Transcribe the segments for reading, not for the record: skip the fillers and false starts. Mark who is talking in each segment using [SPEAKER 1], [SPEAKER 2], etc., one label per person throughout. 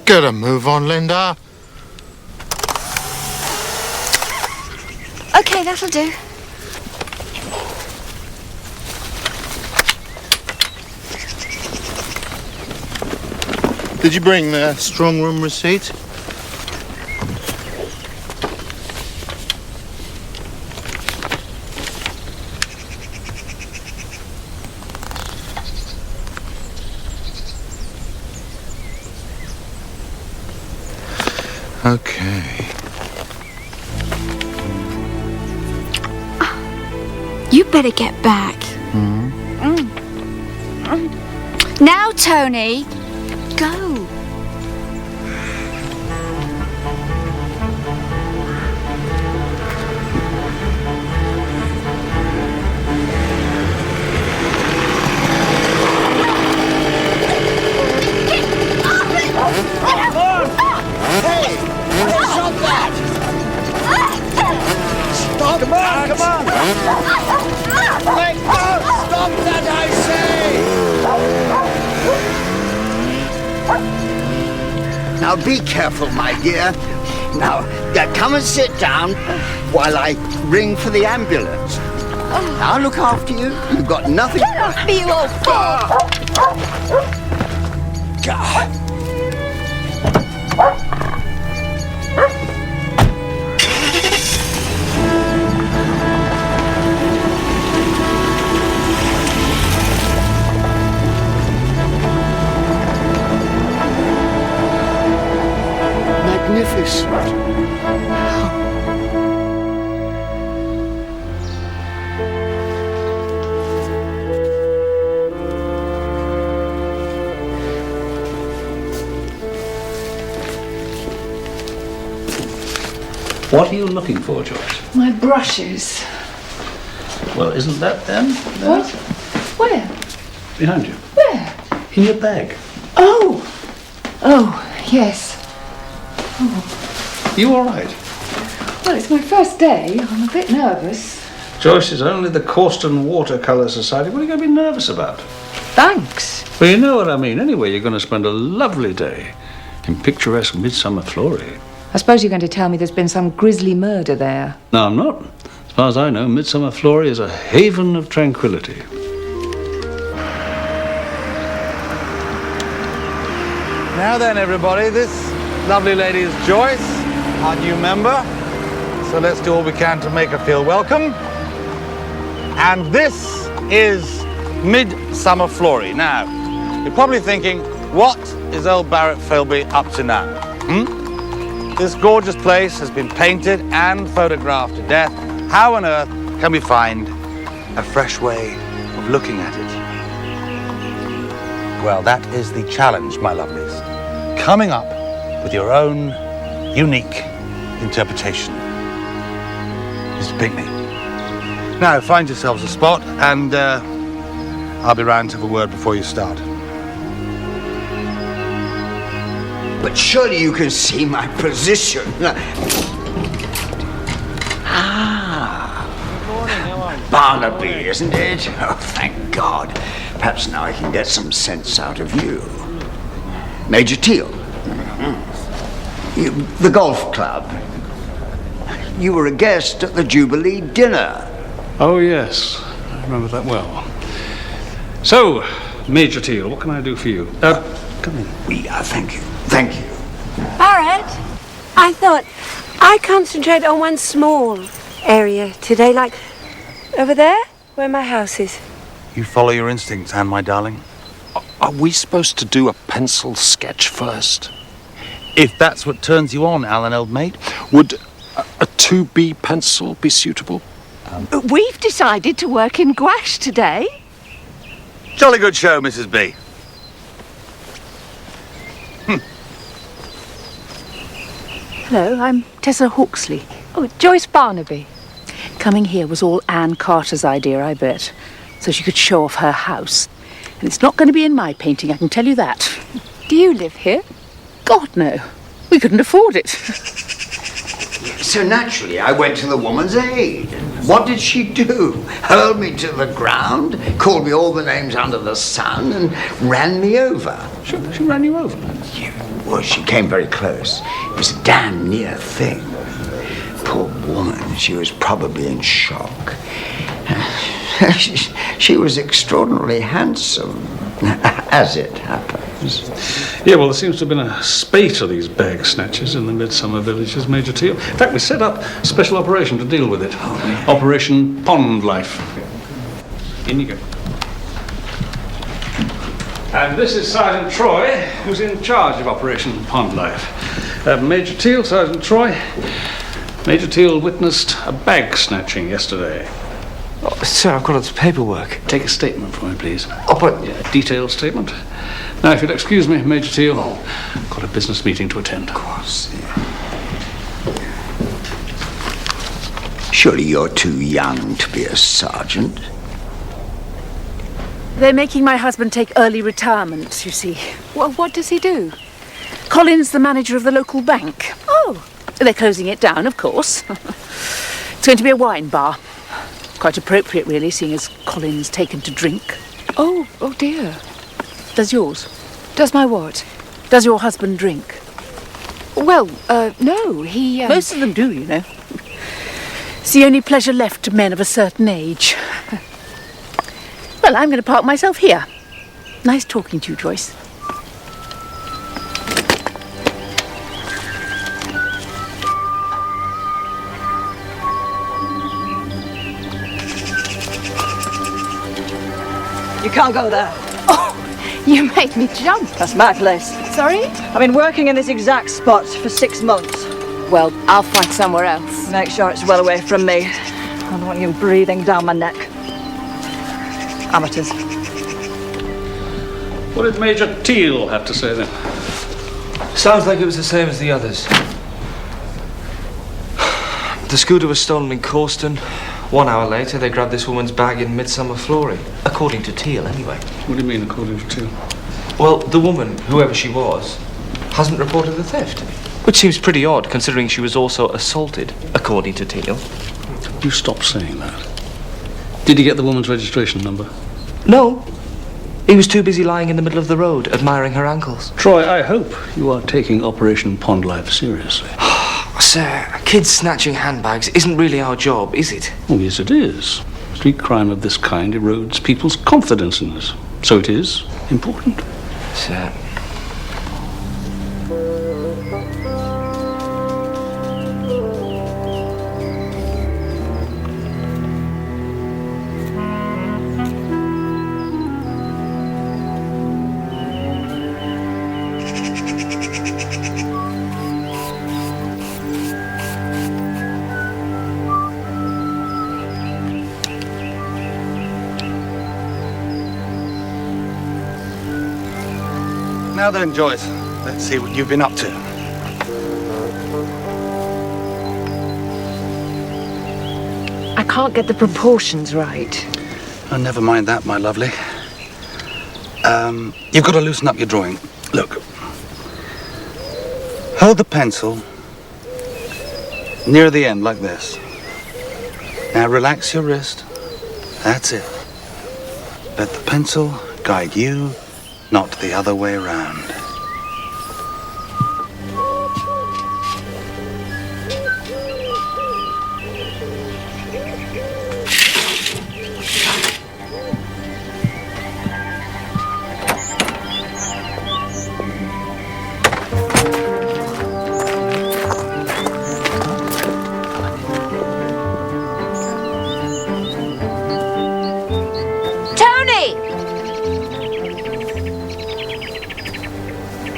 [SPEAKER 1] Get a move on, Linda.
[SPEAKER 2] OK, that'll do.
[SPEAKER 1] Did you bring the strong room receipt? Okay.
[SPEAKER 2] You better get back. Now, Tony, go.
[SPEAKER 3] Come on! Let go! Stop that, I say! Now be careful, my dear. Now, come and sit down while I ring for the ambulance. I'll look after you. You've got nothing...
[SPEAKER 2] Get off me, you old fool!
[SPEAKER 3] God. Magnificent.
[SPEAKER 4] What are you looking for, Joyce?
[SPEAKER 5] My brushes.
[SPEAKER 4] Well, isn't that them?
[SPEAKER 5] What? Where?
[SPEAKER 4] Behind you.
[SPEAKER 5] Where?
[SPEAKER 4] In your bag.
[SPEAKER 5] Oh! Oh, yes.
[SPEAKER 4] You all right?
[SPEAKER 5] Well, it's my first day. I'm a bit nervous.
[SPEAKER 4] Joyce is only the Causton Watercolour Society. What are you going to be nervous about?
[SPEAKER 5] Thanks.
[SPEAKER 4] Well, you know what I mean. Anyway, you're going to spend a lovely day in picturesque Midsomer Flory.
[SPEAKER 5] I suppose you're going to tell me there's been some grisly murder there.
[SPEAKER 4] No, I'm not. As far as I know, Midsomer Flory is a haven of tranquility.
[SPEAKER 6] Now then, everybody, this lovely lady is Joyce, our new member. So let's do all we can to make her feel welcome. And this is Midsomer Flory. Now, you're probably thinking, what is old Barrett Philby up to now? This gorgeous place has been painted and photographed to death. How on earth can we find a fresh way of looking at it? Well, that is the challenge, my lovelies. Coming up with your own unique interpretation. Mr. Pinkney. Now, find yourselves a spot, and I'll be round to have a word before you start.
[SPEAKER 3] But surely you can see my position. Barnaby, isn't it? Oh, thank God. Perhaps now I can get some sense out of you. Major Teal. The golf club. You were a guest at the Jubilee dinner.
[SPEAKER 4] Oh, yes. I remember that well. So, Major Teal, what can I do for you? Come in.
[SPEAKER 3] Thank you. Thank you.
[SPEAKER 7] Barrett, I thought I'd concentrate on one small area today, like over there, where my house is.
[SPEAKER 6] You follow your instincts, Anne, my darling.
[SPEAKER 8] Are we supposed to do a pencil sketch first?
[SPEAKER 6] If that's what turns you on, Alan, old mate.
[SPEAKER 8] Would a 2B pencil be suitable?
[SPEAKER 9] We've decided to work in gouache today.
[SPEAKER 6] Jolly good show, Mrs. B.
[SPEAKER 9] Hello, I'm Tessa Hawksley. Oh, Joyce Barnaby. Coming here was all Anne Carter's idea, I bet, so she could show off her house. And it's not going to be in my painting, I can tell you that. Do you live here? God, no. We couldn't afford it.
[SPEAKER 3] So naturally, I went to the woman's aid. What did she do? Hurled me to the ground, called me all the names under the sun, and ran me over.
[SPEAKER 4] She ran you over?
[SPEAKER 3] Well, she came very close. It was a damn near thing. Poor woman, she was probably in shock. She was extraordinarily handsome, as it happens.
[SPEAKER 4] Yeah, well, there seems to have been a spate of these bag snatchers in the Midsomer villages, Major Teal. In fact, we set up a special operation to deal with it.
[SPEAKER 3] Oh, yeah.
[SPEAKER 4] Operation Pond Life. In you go. And this is Sergeant Troy, who's in charge of Operation Pond Life. Major Teal, Sergeant Troy. Major Teal witnessed a bag snatching yesterday.
[SPEAKER 10] Oh, sir, I've got lots of paperwork.
[SPEAKER 4] Take a statement for me, please.
[SPEAKER 10] Oh, but...
[SPEAKER 4] Yeah, a detailed statement. Now, if you'll excuse me, Major Teal, I've got a business meeting to attend.
[SPEAKER 3] Of course, yeah. Surely you're too young to be a sergeant.
[SPEAKER 9] They're making my husband take early retirement, you see. Well, what does he do? Colin's the manager of the local bank. Oh, they're closing it down, of course. It's going to be a wine bar. Quite appropriate, really, seeing as Colin's taken to drink.
[SPEAKER 5] Oh dear.
[SPEAKER 9] Does yours?
[SPEAKER 5] Does my what?
[SPEAKER 9] Does your husband drink?
[SPEAKER 5] Well, no, he...
[SPEAKER 9] Most of them do, you know. It's the only pleasure left to men of a certain age. Well, I'm going to park myself here. Nice talking to you, Joyce.
[SPEAKER 11] You can't go there.
[SPEAKER 9] Oh, you made me jump.
[SPEAKER 11] That's my place.
[SPEAKER 9] Sorry?
[SPEAKER 11] I've been working in this exact spot for 6 months.
[SPEAKER 9] Well, I'll find somewhere else.
[SPEAKER 11] Make sure it's well away from me. I don't want you breathing down my neck. Amateurs.
[SPEAKER 4] What did Major Teal have to say then?
[SPEAKER 10] Sounds like it was the same as the others. The scooter was stolen in Corston. 1 hour later, they grabbed this woman's bag in Midsomer Flooring. According to Teal, anyway.
[SPEAKER 4] What do you mean, according to Teal?
[SPEAKER 10] Well, the woman, whoever she was, hasn't reported the theft. Which seems pretty odd, considering she was also assaulted, according to Teal.
[SPEAKER 4] You stop saying that. Did you get the woman's registration number?
[SPEAKER 10] No. He was too busy lying in the middle of the road, admiring her ankles.
[SPEAKER 4] Troy, I hope you are taking Operation Pond Life seriously.
[SPEAKER 10] Sir, kids snatching handbags isn't really our job, is it?
[SPEAKER 4] Oh, yes, it is. Street crime of this kind erodes people's confidence in us. So it is important.
[SPEAKER 10] Sir.
[SPEAKER 6] Now then, Joyce, let's see what you've been up to.
[SPEAKER 7] I can't get the proportions right.
[SPEAKER 6] Oh, never mind that, my lovely. You've got to loosen up your drawing. Look. Hold the pencil near the end like this. Now relax your wrist. That's it. Let the pencil guide you, not the other way around.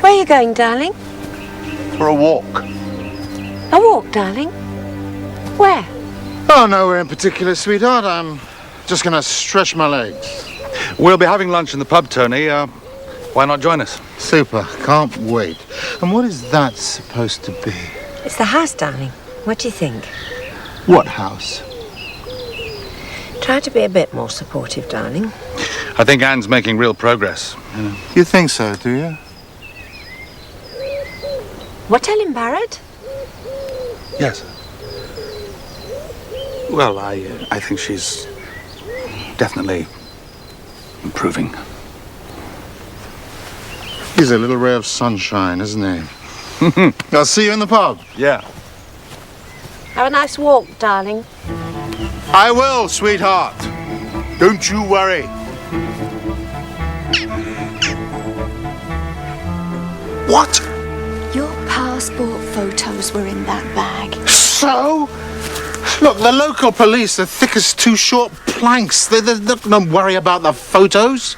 [SPEAKER 7] Where are you going, darling?
[SPEAKER 1] For a walk.
[SPEAKER 7] A walk, darling? Where?
[SPEAKER 1] Oh, nowhere in particular, sweetheart. I'm just going to stretch my legs.
[SPEAKER 6] We'll be having lunch in the pub, Tony. Why not join us?
[SPEAKER 1] Super. Can't wait. And what is that supposed to be?
[SPEAKER 7] It's the house, darling. What do you think?
[SPEAKER 1] What house?
[SPEAKER 7] Try to be a bit more supportive, darling.
[SPEAKER 6] I think Anne's making real progress.
[SPEAKER 1] You think so, do you?
[SPEAKER 7] What, Ellen Barrett?
[SPEAKER 6] Yes. Well, I think she's definitely improving.
[SPEAKER 1] He's a little ray of sunshine, isn't he? I'll see you in the pub.
[SPEAKER 6] Yeah.
[SPEAKER 7] Have a nice walk, darling.
[SPEAKER 1] I will, sweetheart. Don't you worry. What?
[SPEAKER 2] Your passport photos were in that bag.
[SPEAKER 1] So? Look, the local police are thick as two short planks. They're not going to worry about the photos.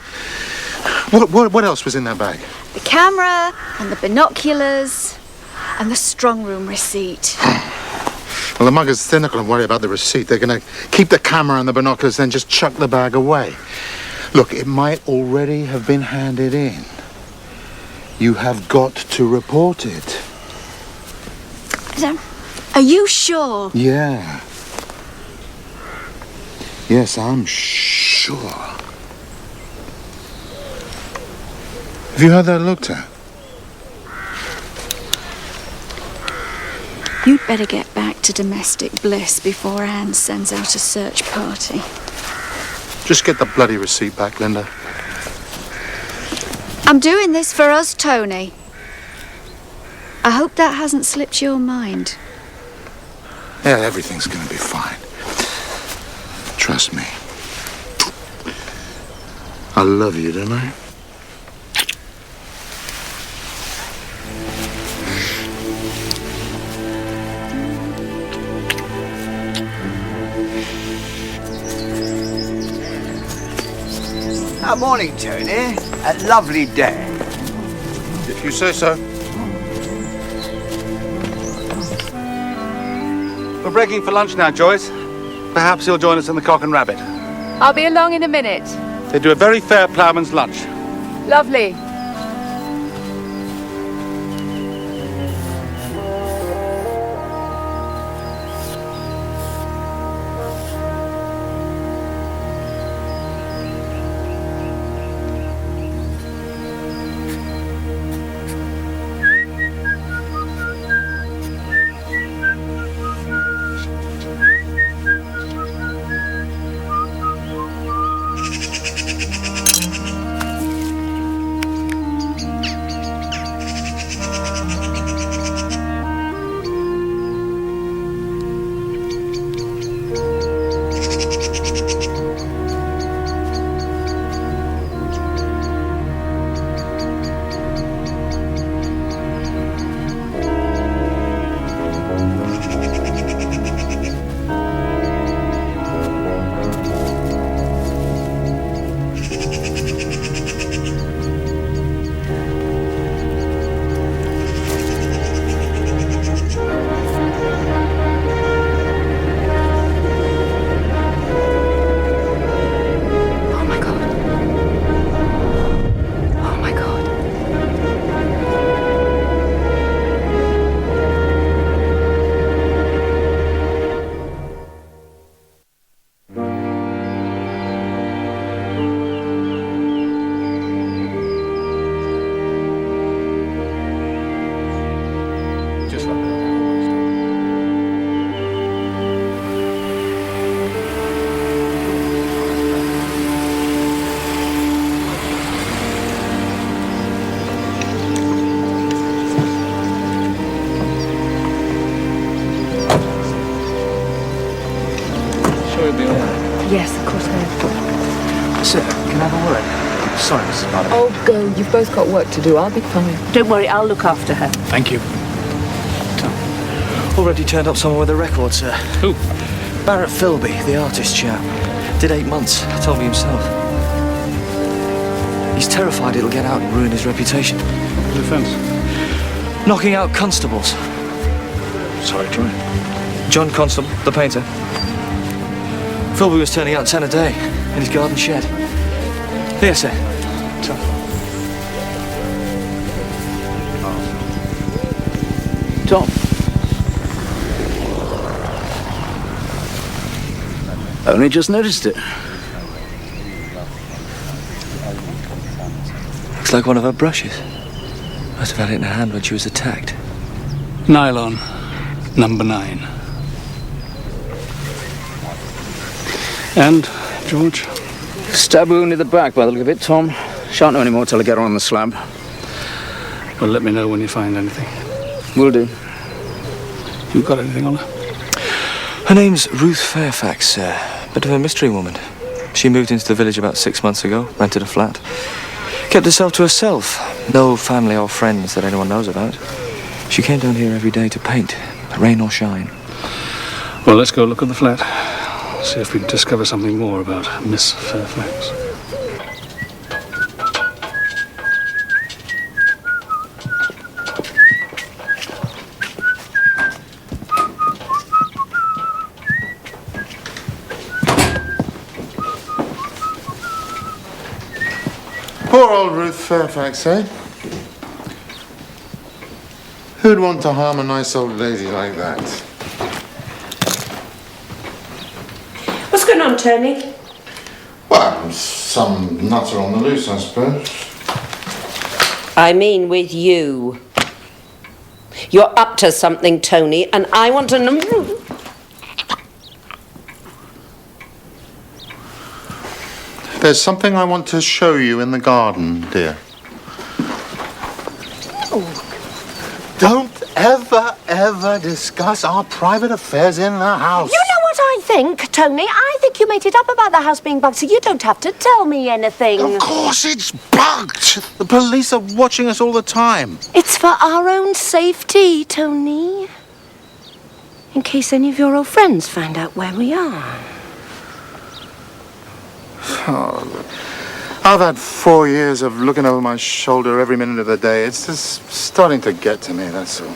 [SPEAKER 1] What else was in that bag?
[SPEAKER 2] The camera and the binoculars and the strong room receipt.
[SPEAKER 1] Well, the muggers, they're not going to worry about the receipt. They're going to keep the camera and the binoculars, then just chuck the bag away. Look, it might already have been handed in. You have got to report it.
[SPEAKER 2] Are you sure?
[SPEAKER 1] Yeah. Yes, I'm sure. Have you had that looked at?
[SPEAKER 2] You'd better get back to domestic bliss before Anne sends out a search party.
[SPEAKER 1] Just get the bloody receipt back, Linda.
[SPEAKER 2] I'm doing this for us, Tony. I hope that hasn't slipped your mind.
[SPEAKER 1] Yeah, everything's going to be fine. Trust me. I love you, don't I?
[SPEAKER 3] Morning, Tony. A lovely day.
[SPEAKER 1] If you say so.
[SPEAKER 6] We're breaking for lunch now, Joyce. Perhaps you'll join us in the Cock and Rabbit.
[SPEAKER 9] I'll be along in a minute.
[SPEAKER 6] They do a very fair ploughman's lunch.
[SPEAKER 9] Lovely. Yes, of course I will.
[SPEAKER 10] Sir, can I have a word? Sorry, Mrs. Barnaby.
[SPEAKER 9] Oh, go. You've both got work to do. I'll be fine. Don't worry, I'll look after her.
[SPEAKER 10] Thank you. Already turned up someone with a record, sir.
[SPEAKER 4] Who?
[SPEAKER 10] Barrett Philby, the artist chap. Did 8 months, told me himself. He's terrified it'll get out and ruin his reputation.
[SPEAKER 4] What offence?
[SPEAKER 10] Knocking out constables.
[SPEAKER 4] Sorry, Troy.
[SPEAKER 10] John Constable, the painter. Philby was turning out 10 a day in his garden shed. Here, sir.
[SPEAKER 12] Tom. Only just noticed it.
[SPEAKER 10] Looks like one of her brushes. Must have had it in her hand when she was attacked.
[SPEAKER 4] Nylon, number 9. And, George?
[SPEAKER 12] Stab wound in the back by the look of it, Tom. Shan't know any more till I get her on the slab.
[SPEAKER 4] Well, let me know when you find anything.
[SPEAKER 12] Will do.
[SPEAKER 4] You got anything on her?
[SPEAKER 10] Her name's Ruth Fairfax, sir. Bit of a mystery woman. She moved into the village about 6 months ago, rented a flat. Kept herself to herself. No family or friends that anyone knows about. She came down here every day to paint, rain or shine.
[SPEAKER 4] Well, let's go look at the flat. See if we can discover something more about Miss Fairfax.
[SPEAKER 1] Poor old Ruth Fairfax, eh? Who'd want to harm a nice old lady like that?
[SPEAKER 7] What's going on, Tony?
[SPEAKER 1] Well, some nutter on the loose, I suppose.
[SPEAKER 13] I mean with you. You're up to something, Tony, and I want to know...
[SPEAKER 1] There's something I want to show you in the garden, dear. Don't ever discuss our private affairs in the house.
[SPEAKER 7] You know what I think, Tony? I think you made it up about the house being bugged, so you don't have to tell me anything.
[SPEAKER 1] Of course it's bugged. The police are watching us all the time.
[SPEAKER 7] It's for our own safety, Tony. In case any of your old friends find out where we are.
[SPEAKER 1] Oh, I've had 4 years of looking over my shoulder every minute of the day. It's just starting to get to me, that's all.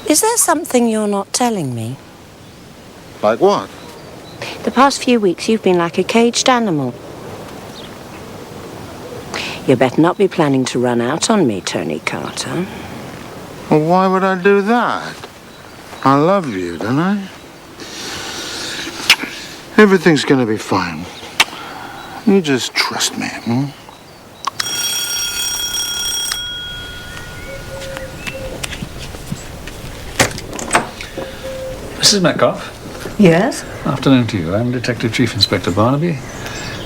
[SPEAKER 13] Is there something you're not telling me?
[SPEAKER 1] Like what?
[SPEAKER 7] The past few weeks, you've been like a caged animal.
[SPEAKER 13] You better not be planning to run out on me, Tony Carter.
[SPEAKER 1] Well, why would I do that? I love you, don't I? Everything's gonna be fine. You just trust me, hmm?
[SPEAKER 4] Mrs. Metcalf.
[SPEAKER 5] Yes?
[SPEAKER 4] Afternoon to you. I'm Detective Chief Inspector Barnaby.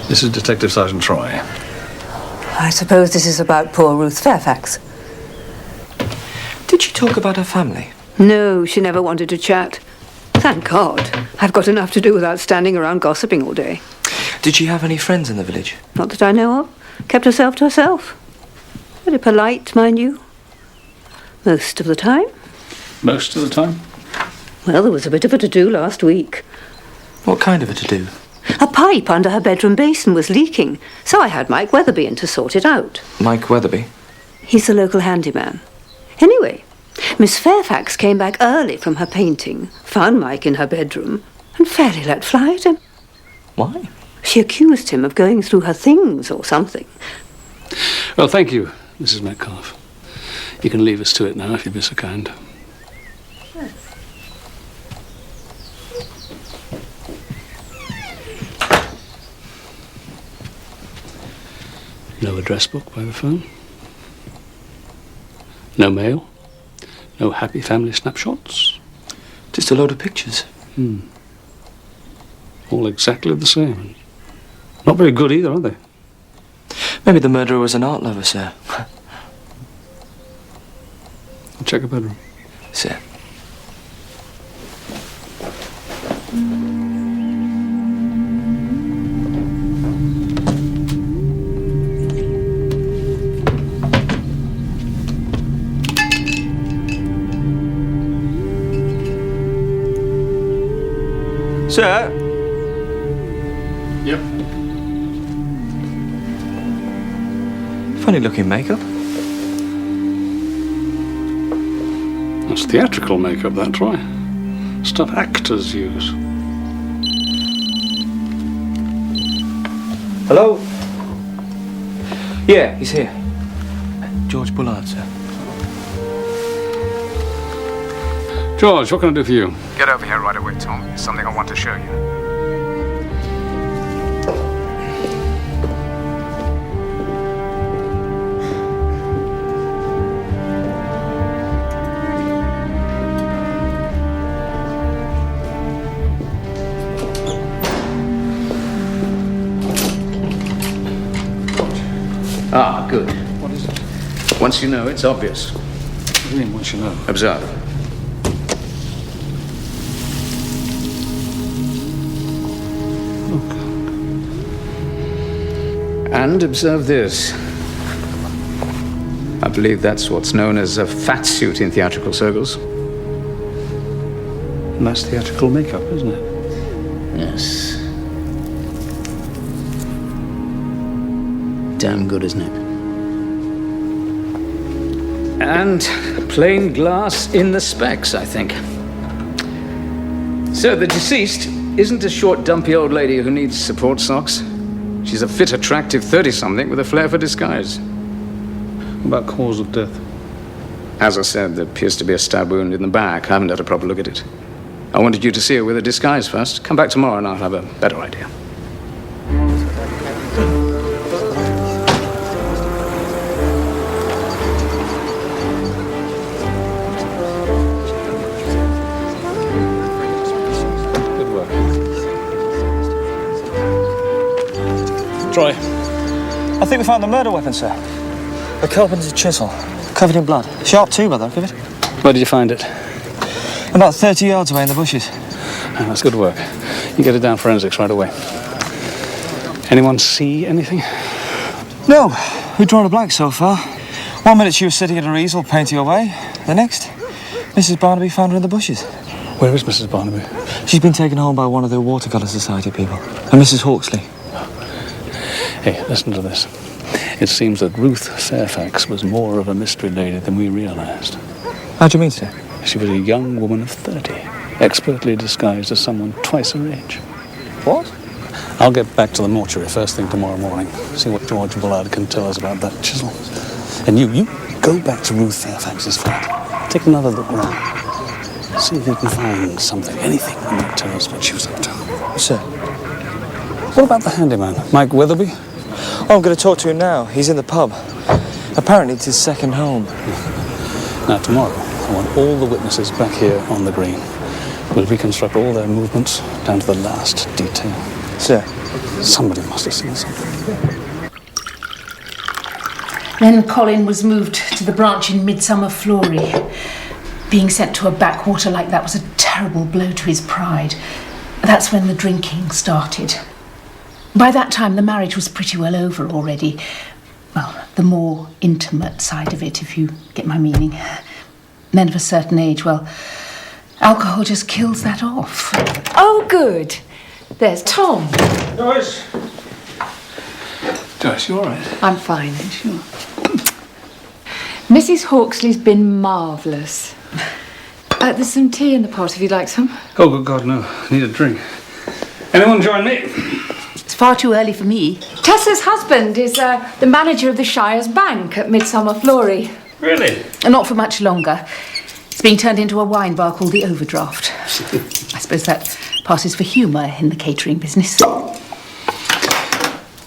[SPEAKER 4] This is Detective Sergeant Troy.
[SPEAKER 5] I suppose this is about poor Ruth Fairfax.
[SPEAKER 10] Did she talk about her family?
[SPEAKER 5] No, she never wanted to chat. Thank God. I've got enough to do without standing around gossiping all day.
[SPEAKER 10] Did she have any friends in the village?
[SPEAKER 5] Not that I know of. Kept herself to herself. Very polite, mind you. Most of the time.
[SPEAKER 4] Most of the time?
[SPEAKER 5] Well, there was a bit of a to-do last week.
[SPEAKER 10] What kind of a to-do?
[SPEAKER 5] A pipe under her bedroom basin was leaking, so I had Mike Weatherby in to sort it out.
[SPEAKER 10] Mike Weatherby?
[SPEAKER 5] He's the local handyman. Anyway, Miss Fairfax came back early from her painting, found Mike in her bedroom, and fairly let fly at him.
[SPEAKER 10] Why?
[SPEAKER 5] She accused him of going through her things or something.
[SPEAKER 4] Well, thank you, Mrs. Metcalf. You can leave us to it now, if you'd be so kind. No address book by the phone. No mail. No happy family snapshots.
[SPEAKER 10] Just a load of pictures.
[SPEAKER 4] All exactly the same. Not very good either, are they?
[SPEAKER 10] Maybe the murderer was an art lover, sir.
[SPEAKER 4] I'll check her bedroom.
[SPEAKER 10] Sir. Sir?
[SPEAKER 1] Yep.
[SPEAKER 10] Funny looking makeup.
[SPEAKER 4] That's theatrical makeup, that, Troy. Stuff actors use.
[SPEAKER 10] Hello? Yeah, he's here. George Bullard, sir.
[SPEAKER 4] George, what can I do for you?
[SPEAKER 14] Get over here right away, Tom. There's something I want to show you.
[SPEAKER 12] Ah, good.
[SPEAKER 4] What is it?
[SPEAKER 12] Once you know, it's obvious.
[SPEAKER 4] What do you mean, once you know?
[SPEAKER 12] Observe. And observe this. I believe that's what's known as a fat suit in theatrical circles.
[SPEAKER 4] And that's theatrical makeup, isn't it?
[SPEAKER 12] Yes. Damn good, isn't it? And plain glass in the specs, I think. So the deceased isn't a short, dumpy old lady who needs support socks. She's a fit, attractive 30-something with a flair for disguise.
[SPEAKER 4] What about cause of death?
[SPEAKER 12] As I said, there appears to be a stab wound in the back. I haven't had a proper look at it. I wanted you to see her with a disguise first. Come back tomorrow and I'll have a better idea.
[SPEAKER 4] Good work. Troy.
[SPEAKER 10] I think we found the murder weapon, sir. The carpenter's chisel, covered in blood. Sharp too, by the look of it.
[SPEAKER 4] Where did you find it?
[SPEAKER 10] About 30 yards away in the bushes.
[SPEAKER 4] Oh, that's good work. You get it down forensics right away. Anyone see anything?
[SPEAKER 10] No, we've drawn a blank so far. 1 minute she was sitting at her easel painting away. The next, Mrs. Barnaby found her in the bushes.
[SPEAKER 4] Where is Mrs. Barnaby?
[SPEAKER 10] She's been taken home by one of the Watercolour Society people. And Mrs. Hawksley.
[SPEAKER 4] Hey, listen to this. It seems that Ruth Fairfax was more of a mystery lady than we realized.
[SPEAKER 10] How do you mean, sir?
[SPEAKER 4] She was a young woman of 30, expertly disguised as someone twice her age.
[SPEAKER 10] What?
[SPEAKER 4] I'll get back to the mortuary first thing tomorrow morning, see what George Bullard can tell us about that chisel. And you go back to Ruth Fairfax's flat. Take another look around. See if you can find something, anything that might tell us what she was up to.
[SPEAKER 10] Sir.
[SPEAKER 4] What about the handyman, Mike Weatherby?
[SPEAKER 10] Oh, I'm going to talk to him now. He's in the pub. Apparently it's his second home.
[SPEAKER 4] Now, tomorrow, I want all the witnesses back here on the green. We'll reconstruct all their movements down to the last detail.
[SPEAKER 10] Sir.
[SPEAKER 4] Somebody must have seen something.
[SPEAKER 9] Then Colin was moved to the branch in Midsomer Flory. Being sent to a backwater like that was a terrible blow to his pride. That's when the drinking started. By that time, the marriage was pretty well over already. Well, the more intimate side of it, if you get my meaning. Men of a certain age, well, alcohol just kills that off. Oh, good. There's Tom.
[SPEAKER 4] Joyce, you all right?
[SPEAKER 9] I'm fine, sure. Mrs. Hawksley's been marvellous. There's some tea in the pot if you'd like some.
[SPEAKER 4] Oh, good God, no. I need a drink. Anyone join me?
[SPEAKER 9] It's far too early for me. Tessa's husband is the manager of the Shire's Bank at Midsomer Flory.
[SPEAKER 4] Really?
[SPEAKER 9] Not for much longer. It's being turned into a wine bar called the Overdraft. I suppose that passes for humour in the catering business.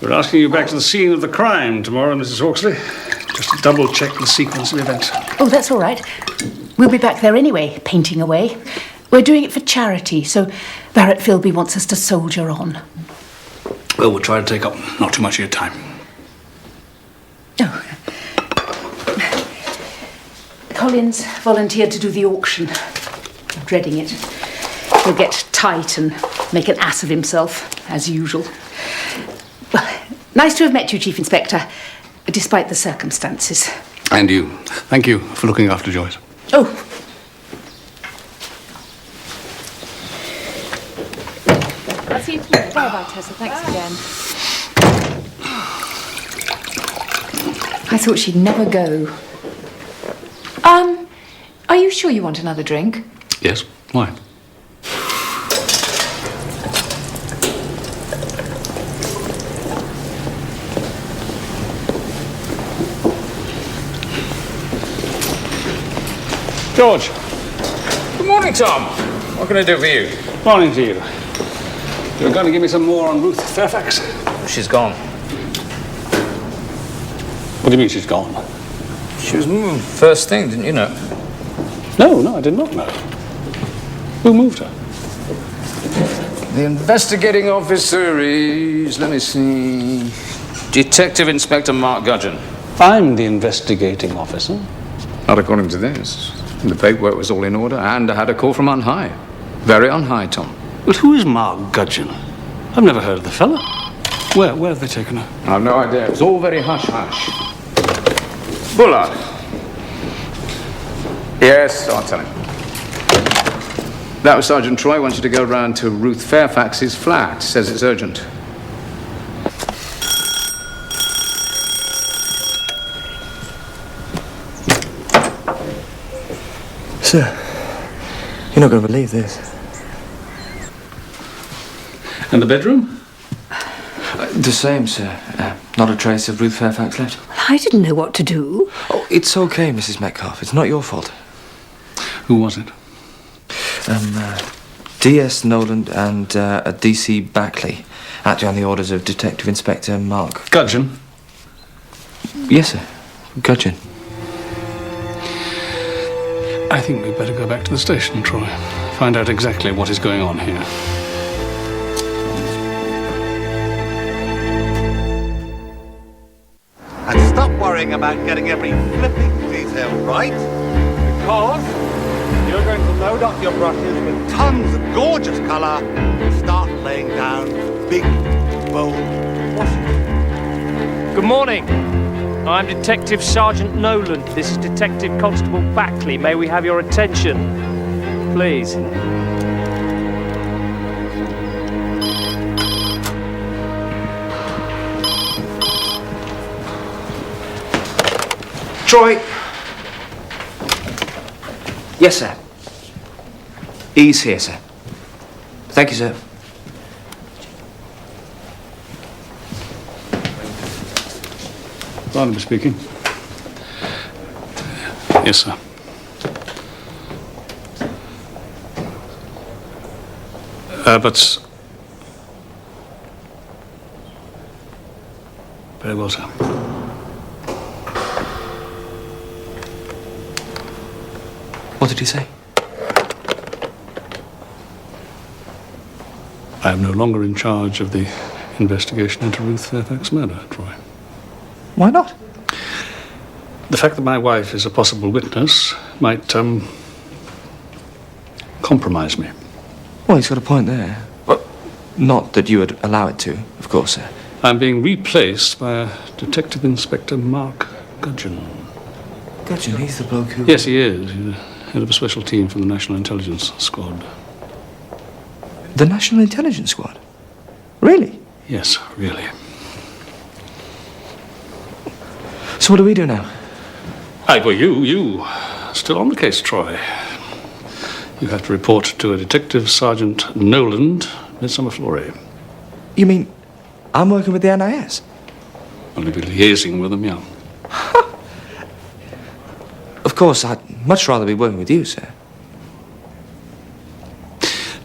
[SPEAKER 4] We're asking you back to the scene of the crime tomorrow, Mrs. Hawksley. Just to double-check the sequence of events.
[SPEAKER 9] Oh, that's all right. We'll be back there anyway, painting away. We're doing it for charity, so Barrett Philby wants us to soldier on.
[SPEAKER 4] Well, we'll try to take up not too much of your time.
[SPEAKER 9] Oh. Colin's volunteered to do the auction. I'm dreading it. He'll get tight and make an ass of himself, as usual. Well, nice to have met you, Chief Inspector, despite the circumstances.
[SPEAKER 4] And you. Thank you for looking after Joyce.
[SPEAKER 9] Oh.
[SPEAKER 11] I'll see you tomorrow. Bye-bye, Tessa. Thanks again.
[SPEAKER 9] I thought she'd never go. Are you sure you want another drink?
[SPEAKER 4] Yes. Why? George.
[SPEAKER 8] Good morning, Tom. What can I do for you?
[SPEAKER 4] Morning to you. You're going to give me some more on Ruth Fairfax?
[SPEAKER 8] She's gone.
[SPEAKER 4] What do you mean she's gone?
[SPEAKER 8] She was moved first thing, didn't you know?
[SPEAKER 4] No, I did not know. Who moved her?
[SPEAKER 8] The investigating officer is, let me see, Detective Inspector Mark Gudgeon.
[SPEAKER 4] I'm the investigating officer.
[SPEAKER 12] Not according to this. The paperwork was all in order, and I had a call from on high. Very on high, Tom.
[SPEAKER 4] But who is Mark Gudgeon? I've never heard of the fella. Where have they taken her?
[SPEAKER 12] I've no idea. It was all very hush-hush. Bullard. Yes, I'll tell him. That was Sergeant Troy. Wants you to go round to Ruth Fairfax's flat. Says it's urgent.
[SPEAKER 10] Sir, you're not going to believe this.
[SPEAKER 4] And the bedroom?
[SPEAKER 10] The same, sir. Not a trace of Ruth Fairfax left.
[SPEAKER 5] I didn't know what to do.
[SPEAKER 10] Oh, it's okay, Mrs. Metcalfe. It's not your fault.
[SPEAKER 4] Who was it?
[SPEAKER 10] D.S. Noland and a D.C. Backley, acting on the orders of Detective Inspector Mark.
[SPEAKER 4] Gudgeon?
[SPEAKER 10] Yes, sir. Gudgeon.
[SPEAKER 4] I think we'd better go back to the station, Troy. Find out exactly what is going on here.
[SPEAKER 6] And stop worrying about getting every flipping detail right, because you're going to load up your brushes with tons of gorgeous colour and start laying down big, bold washes.
[SPEAKER 15] Good morning. I'm Detective Sergeant Noland. This is Detective Constable Backley. May we have your attention, please?
[SPEAKER 10] Troy! Yes, sir. He's here, sir. Thank you, sir.
[SPEAKER 4] Barnaby speaking. Yes, sir. But... Very well, sir.
[SPEAKER 10] What did he say?
[SPEAKER 4] I am no longer in charge of the investigation into Ruth Fairfax's murder, Troy.
[SPEAKER 10] Why not?
[SPEAKER 4] The fact that my wife is a possible witness might, compromise me.
[SPEAKER 10] Well, he's got a point there. Well, not that you would allow it to, of course, sir.
[SPEAKER 4] I'm being replaced by a Detective Inspector Mark Gudgeon.
[SPEAKER 10] Gudgeon, he's the bloke who...
[SPEAKER 4] Yes, he is. He's the head of a special team from the National Intelligence Squad.
[SPEAKER 10] The National Intelligence Squad? Really?
[SPEAKER 4] Yes, really.
[SPEAKER 10] So what do we do now?
[SPEAKER 4] Well, you still on the case, Troy. You have to report to a Detective Sergeant Noland, Midsomer Florey.
[SPEAKER 10] You mean I'm working with the NIS?
[SPEAKER 4] Well, you'll be liaising with them, yeah.
[SPEAKER 10] Of course, I'd much rather be working with you, sir.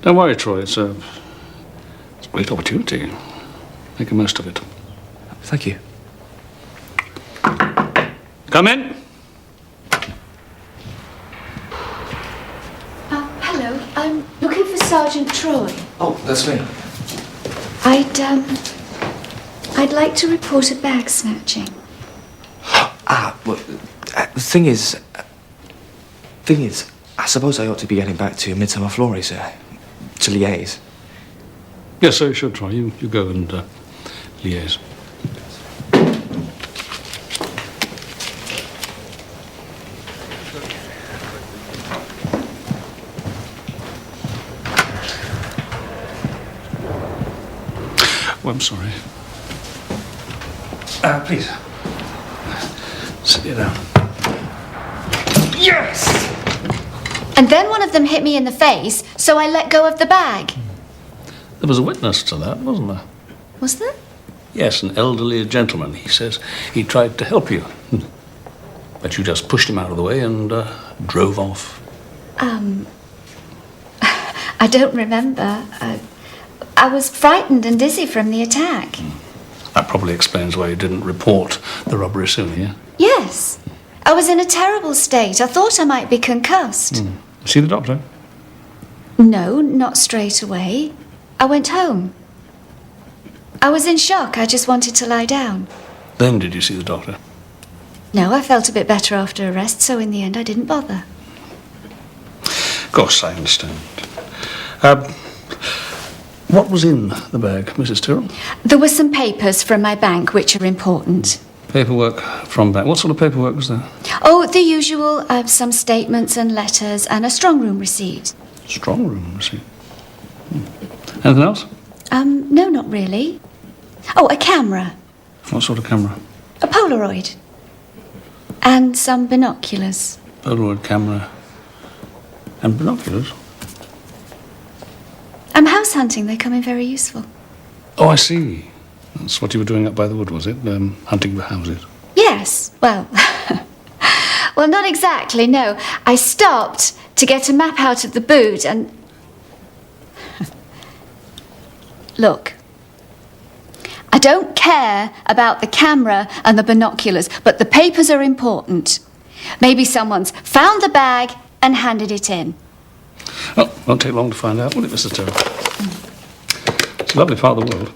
[SPEAKER 4] Don't worry, Troy. It's a great opportunity. Make the most of it.
[SPEAKER 10] Thank you.
[SPEAKER 4] Come in.
[SPEAKER 2] Hello. I'm looking for Sergeant Troy.
[SPEAKER 10] Oh, that's me.
[SPEAKER 2] I'd like to report a bag snatching.
[SPEAKER 10] Well, the thing is, I suppose I ought to be getting back to Midsomer Florey, sir, to liaise.
[SPEAKER 4] Yes, so you should, Troy. You go and liaise. Oh, I'm sorry. Please. Sit down.
[SPEAKER 2] Yes! And then one of them hit me in the face, so I let go of the bag.
[SPEAKER 4] There was a witness to that, wasn't there?
[SPEAKER 2] Was there?
[SPEAKER 4] Yes, an elderly gentleman. He says he tried to help you. But you just pushed him out of the way and drove off.
[SPEAKER 2] I don't remember. I was frightened and dizzy from the attack.
[SPEAKER 4] That probably explains why you didn't report the robbery sooner, yeah?
[SPEAKER 2] Yes. I was in a terrible state. I thought I might be concussed.
[SPEAKER 4] See the doctor?
[SPEAKER 2] No, not straight away. I went home. I was in shock. I just wanted to lie down.
[SPEAKER 4] Then did you see the doctor?
[SPEAKER 2] No, I felt a bit better after arrest, so in the end I didn't bother.
[SPEAKER 4] Of course, I understand. What was in the bag, Mrs. Tyrrell?
[SPEAKER 2] There were some papers from my bank which are important.
[SPEAKER 4] Paperwork from bank. What sort of paperwork was there?
[SPEAKER 2] Oh, the usual, some statements and letters and a strong room receipt.
[SPEAKER 4] Strong room receipt. Anything else?
[SPEAKER 2] No, not really. Oh, a camera.
[SPEAKER 4] What sort of camera?
[SPEAKER 2] A Polaroid. And some binoculars.
[SPEAKER 4] Polaroid camera and binoculars.
[SPEAKER 2] I'm house hunting. They come in very useful.
[SPEAKER 4] Oh, I see. That's what you were doing up by the wood, was it? Hunting for houses.
[SPEAKER 2] Yes, well... well, not exactly, no. I stopped to get a map out of the boot and... Look. I don't care about the camera and the binoculars, but the papers are important. Maybe someone's found the bag and handed it in.
[SPEAKER 4] Oh, won't take long to find out, will it, Mr. Tyrrell? It's a lovely part of the world.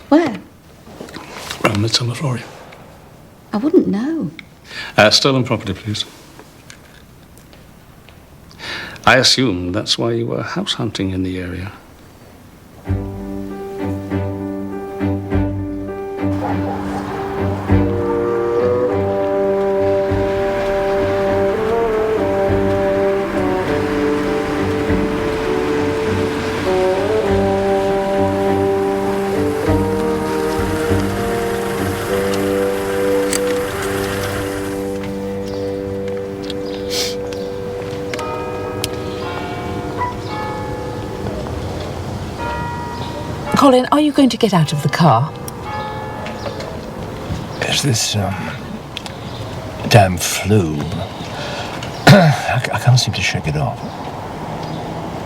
[SPEAKER 2] Where?
[SPEAKER 4] Around Midsomer, Florida.
[SPEAKER 2] I wouldn't know.
[SPEAKER 4] Stolen property, please. I assume that's why you were house hunting in the area.
[SPEAKER 9] Colin, are you going to get out of the car?
[SPEAKER 16] It's this, damn flu. I can't seem to shake it off.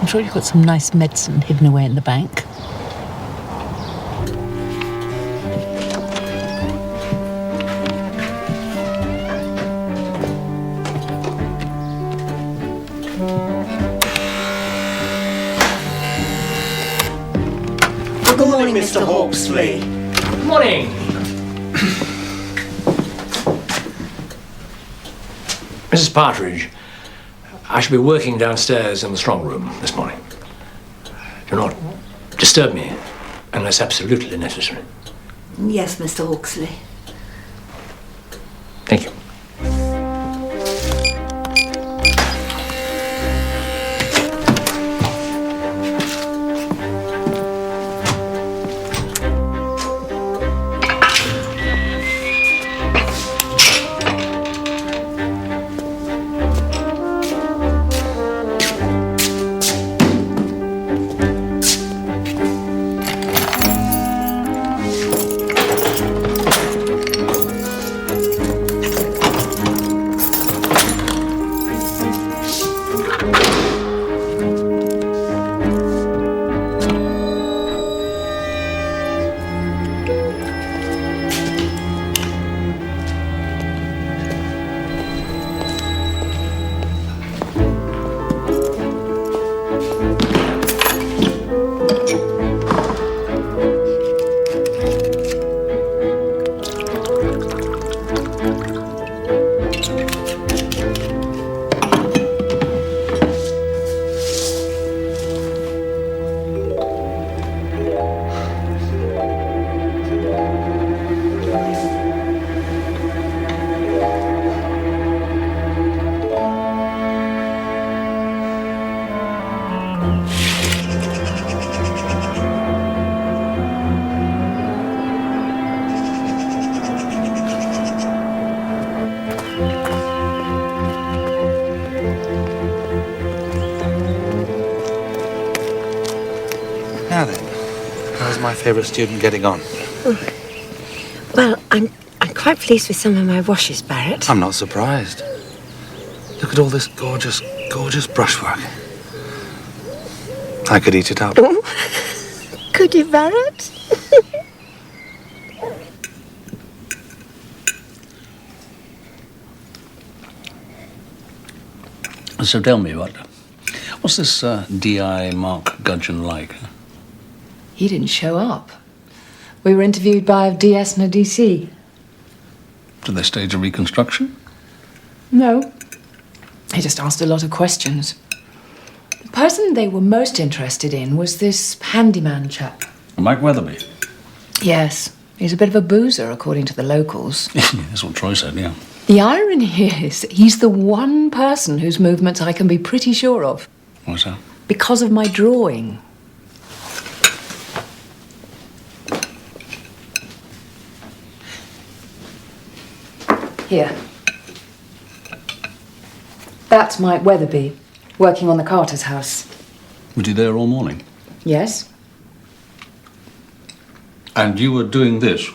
[SPEAKER 9] I'm sure you've got some nice medicine hidden away in the bank.
[SPEAKER 3] Good morning, Mr. Hawksley.
[SPEAKER 17] Good morning. Mrs. Partridge, I shall be working downstairs in the strong room this morning. Do not disturb me unless absolutely necessary.
[SPEAKER 5] Yes, Mr. Hawksley.
[SPEAKER 17] Thank you.
[SPEAKER 18] Now then, how's my favourite student getting on?
[SPEAKER 7] Well, I'm quite pleased with some of my washes, Barrett.
[SPEAKER 18] I'm not surprised. Look at all this gorgeous, gorgeous brushwork. I could eat it up.
[SPEAKER 7] Oh, could you, Barrett?
[SPEAKER 4] So tell me, what's this D.I. Mark Gudgeon like?
[SPEAKER 11] He didn't show up. We were interviewed by a DS and a DC.
[SPEAKER 4] Did they stage a reconstruction?
[SPEAKER 9] No. He just asked a lot of questions. The person they were most interested in was this handyman chap.
[SPEAKER 4] Mike Weatherby.
[SPEAKER 9] Yes, he's a bit of a boozer, according to the locals.
[SPEAKER 4] That's what Troy said, yeah.
[SPEAKER 9] The irony is, he's the one person whose movements I can be pretty sure of.
[SPEAKER 4] What's that?
[SPEAKER 9] Because of my drawing. Here. That's Mike Weatherby, working on the Carter's house.
[SPEAKER 4] Was he there all morning?
[SPEAKER 9] Yes?
[SPEAKER 4] And you were doing this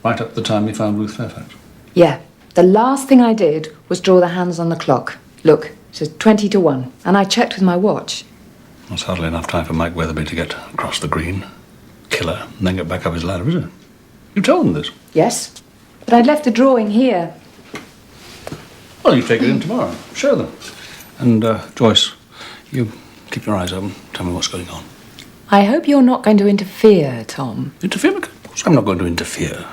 [SPEAKER 4] right up to the time you found Ruth Fairfax?
[SPEAKER 9] Yeah. The last thing I did was draw the hands on the clock. Look, it says 20 to 1, and I checked with my watch.
[SPEAKER 4] That's hardly enough time for Mike Weatherby to get across the green, kill her, and then get back up his ladder, is it? You told him this?
[SPEAKER 9] Yes, but I'd left the drawing here.
[SPEAKER 4] Well, you take it in tomorrow. Show them. And, Joyce, you keep your eyes open. Tell me what's going on.
[SPEAKER 9] I hope you're not going to interfere, Tom.
[SPEAKER 4] Interfere? Of course I'm not going to interfere.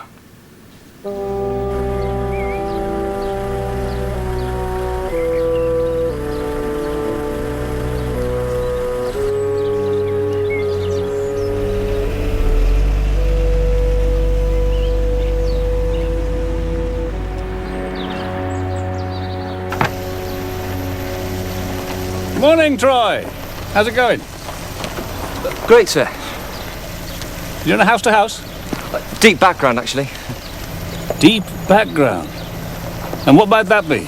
[SPEAKER 4] Morning, Troy. How's it going?
[SPEAKER 10] Great, sir.
[SPEAKER 4] You're in a house to house?
[SPEAKER 10] Deep background, actually.
[SPEAKER 4] Deep background? And what might that be?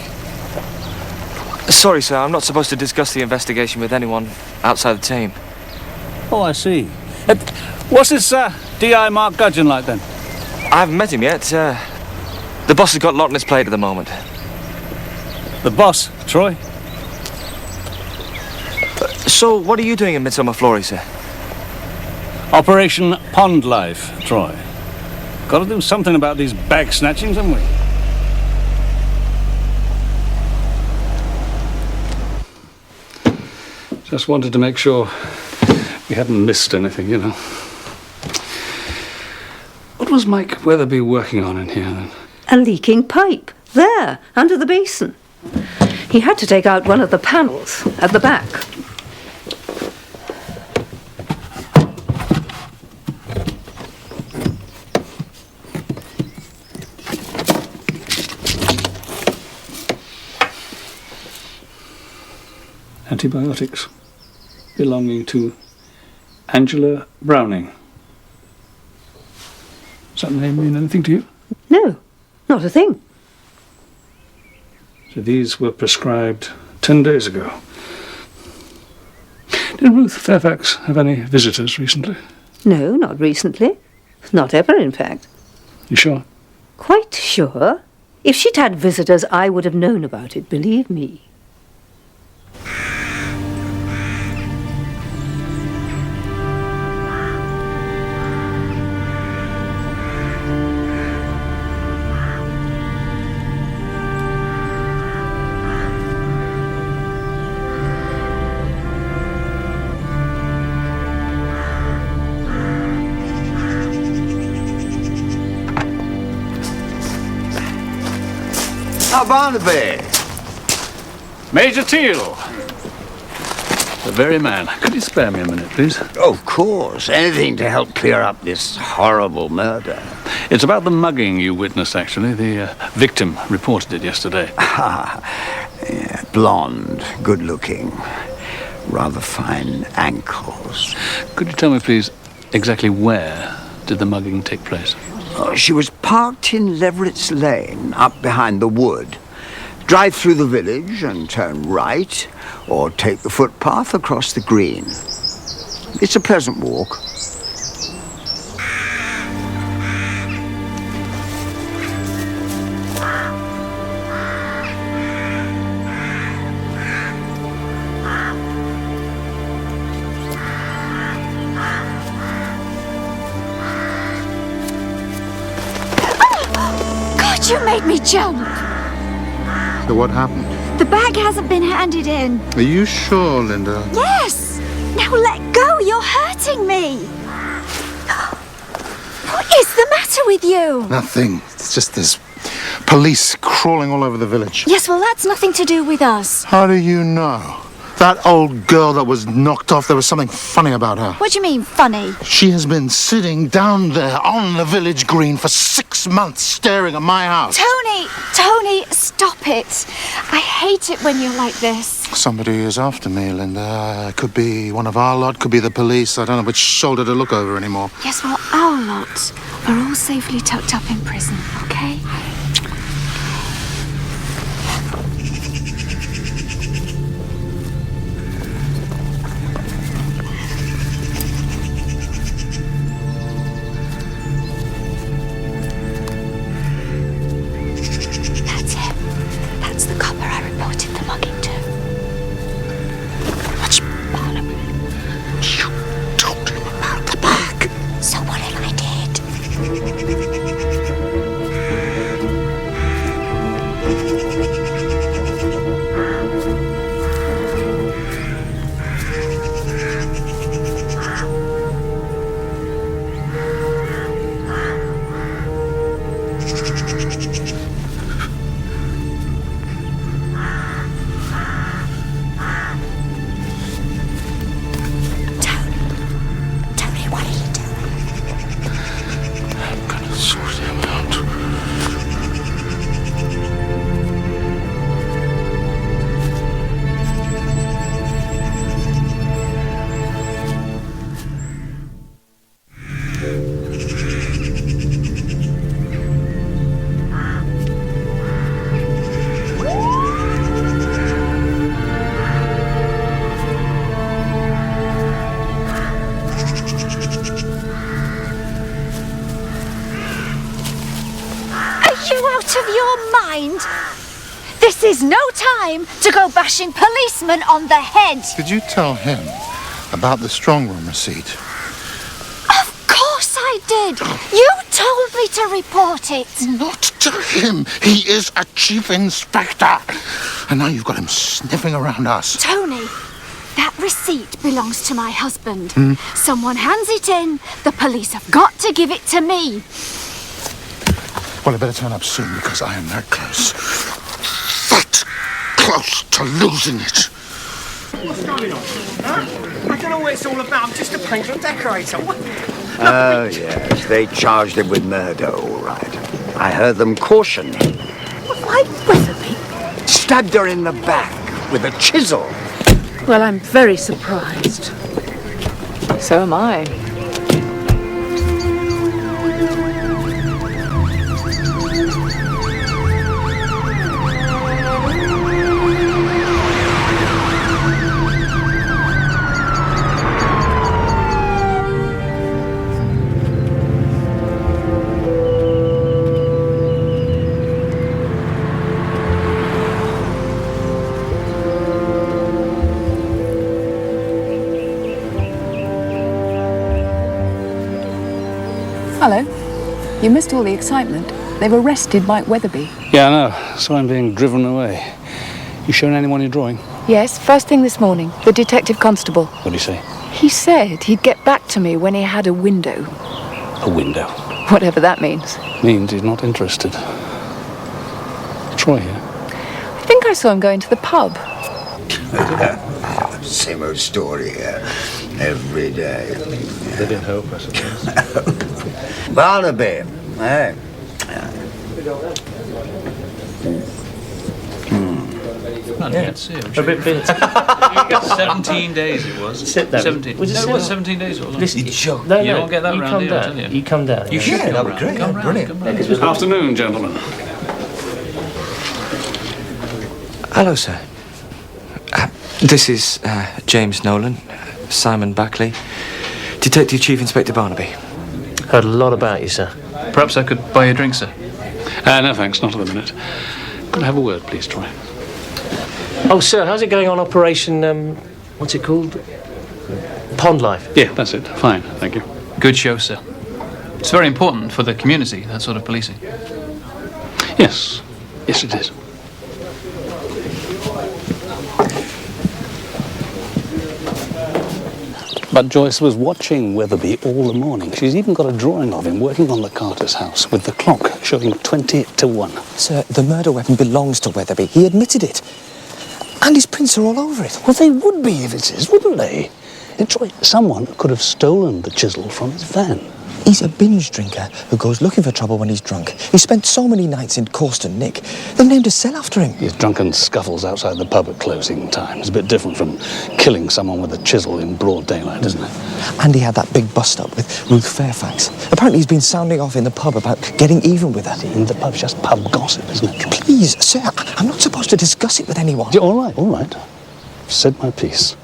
[SPEAKER 10] Sorry, sir, I'm not supposed to discuss the investigation with anyone outside the team.
[SPEAKER 4] Oh, I see. What's this D.I. Mark Gudgeon like, then?
[SPEAKER 10] I haven't met him yet. The boss has got a lot on his plate at the moment.
[SPEAKER 4] The boss, Troy?
[SPEAKER 10] So, what are you doing in Midsomer Flory, sir?
[SPEAKER 4] Operation Pond Life, Troy. Got to do something about these bag snatchings, haven't we? Just wanted to make sure we hadn't missed anything, you know. What was Mike Weatherby working on in here, then?
[SPEAKER 5] A leaking pipe. There, under the basin. He had to take out one of the panels at the back.
[SPEAKER 4] Antibiotics belonging to Angela Browning. Does that name mean anything to you?
[SPEAKER 5] No, not a thing.
[SPEAKER 4] So these were prescribed 10 days ago. Did Ruth Fairfax have any visitors recently?
[SPEAKER 5] No, not recently. Not ever, in fact.
[SPEAKER 4] You sure?
[SPEAKER 5] Quite sure. If she'd had visitors, I would have known about it, believe me.
[SPEAKER 3] Now, Barnaby.
[SPEAKER 4] Major Teal. The very man. Could you spare me a minute, please?
[SPEAKER 3] Of course. Anything to help clear up this horrible murder.
[SPEAKER 4] It's about the mugging you witnessed, actually. The victim reported it yesterday.
[SPEAKER 3] Yeah, blonde, good-looking, rather fine ankles.
[SPEAKER 4] Could you tell me, please, exactly where did the mugging take place?
[SPEAKER 3] She was parked in Leverett's Lane, up behind the wood. Drive through the village and turn right, or take the footpath across the green. It's a pleasant walk.
[SPEAKER 2] You made me jump.
[SPEAKER 1] So what happened?
[SPEAKER 2] The bag hasn't been handed in.
[SPEAKER 1] Are you sure, Linda?
[SPEAKER 2] Yes. Now let go. You're hurting me. What is the matter with you?
[SPEAKER 1] Nothing. It's just this Police crawling all over the village.
[SPEAKER 2] Yes, well, that's nothing to do with us.
[SPEAKER 1] How do you know? That old girl that was knocked off, there was something funny about her.
[SPEAKER 2] What do you mean, funny?
[SPEAKER 1] She has been sitting down there on the village green for 6 months staring at my house.
[SPEAKER 2] Tony, stop it. I hate it when you're like this.
[SPEAKER 1] Somebody is after me, Linda. Could be one of our lot, could be the police. I don't know which shoulder to look over anymore.
[SPEAKER 2] Yes, well, our lot are all safely tucked up in prison, okay? That's him. That's the copper I reported the mugging to.
[SPEAKER 1] That's Barnaby. You told him about the bag.
[SPEAKER 2] So what if I did? Tony, what are you doing?
[SPEAKER 1] I'm gonna sort him out.
[SPEAKER 2] Are you out of your mind? This is no time to go bashing policemen on the head.
[SPEAKER 1] Did you tell him about the strong room receipt?
[SPEAKER 2] Of course I did. You told me to report it.
[SPEAKER 1] Not to him. He is a chief inspector. And now you've got him sniffing around us.
[SPEAKER 2] Tony, that receipt belongs to my husband.
[SPEAKER 1] Hmm?
[SPEAKER 2] Someone hands it in. The police have got to give it to me.
[SPEAKER 1] Well, I better turn up soon because I am that close. That close to losing it.
[SPEAKER 19] What's going on? Huh? I don't know what it's all about. I'm just a painter and decorator.
[SPEAKER 3] Oh, yes, they charged him with murder, all right. I heard them caution him.
[SPEAKER 9] Why Weatherby?
[SPEAKER 3] Stabbed her in the back with a chisel.
[SPEAKER 9] Well, I'm very surprised. So am I.
[SPEAKER 20] Hello. You missed all the excitement. They've arrested Mike Weatherby.
[SPEAKER 4] Yeah, I know. So I'm being driven away. You shown anyone your drawing?
[SPEAKER 20] Yes, first thing this morning. The detective constable.
[SPEAKER 4] What did he say?
[SPEAKER 20] He said he'd get back to me when he had a window.
[SPEAKER 4] A window.
[SPEAKER 20] Whatever that means.
[SPEAKER 4] Means he's not interested. Troy here.
[SPEAKER 20] I think I saw him going to the pub.
[SPEAKER 3] Same old story here. Every day.
[SPEAKER 4] They didn't hope, I suppose.
[SPEAKER 3] Barnaby, hey.
[SPEAKER 21] Yeah. A bit bit. 17 days it was.
[SPEAKER 19] Sit down.
[SPEAKER 21] 17.
[SPEAKER 19] Was it
[SPEAKER 21] No, it was 17 days. It was.
[SPEAKER 19] Listen,
[SPEAKER 21] No, you don't get that
[SPEAKER 19] you
[SPEAKER 21] round
[SPEAKER 19] come
[SPEAKER 21] here, I
[SPEAKER 19] down.
[SPEAKER 21] tell you.
[SPEAKER 19] You come down.
[SPEAKER 21] You should
[SPEAKER 19] yeah,
[SPEAKER 21] come
[SPEAKER 19] that would
[SPEAKER 21] round.
[SPEAKER 19] be great.
[SPEAKER 21] Come
[SPEAKER 19] Yeah,
[SPEAKER 21] round,
[SPEAKER 19] brilliant.
[SPEAKER 21] come round.
[SPEAKER 19] Yeah,
[SPEAKER 12] Afternoon, gentlemen.
[SPEAKER 10] Hello, sir. This is James Nolan, Simon Backley, Detective Chief Inspector Barnaby.
[SPEAKER 19] Heard a lot about you, sir.
[SPEAKER 21] Perhaps I could buy you a drink, sir. No, thanks, not at the minute. Could I have a word, please, Troy?
[SPEAKER 19] Oh, sir, how's it going on Operation, what's it called? Pond Life.
[SPEAKER 21] Yeah, that's it. Fine, thank you. Good show, sir. It's very important for the community, that sort of policing. Yes. Yes, it is.
[SPEAKER 4] But Joyce was watching Weatherby all the morning. She's even got a drawing of him working on the Carter's house with the clock showing 20 to 1.
[SPEAKER 10] Sir, the murder weapon belongs to Weatherby. He admitted it. And his prints are all over it.
[SPEAKER 4] Well, they would be if it's his, wouldn't they? Someone could have stolen the chisel from his van.
[SPEAKER 10] He's a binge drinker who goes looking for trouble when he's drunk. He spent so many nights in Corston, Nick. They've named a cell after him.
[SPEAKER 4] His drunken scuffles outside the pub at closing time. It's a bit different from killing someone with a chisel in broad daylight, isn't it?
[SPEAKER 10] And he had that big bust-up with Ruth Fairfax. Apparently he's been sounding off in the pub about getting even with her.
[SPEAKER 4] In the pub's just pub gossip, isn't it?
[SPEAKER 10] Please, sir, I'm not supposed to discuss it with anyone.
[SPEAKER 4] Yeah, all right. I've said my piece.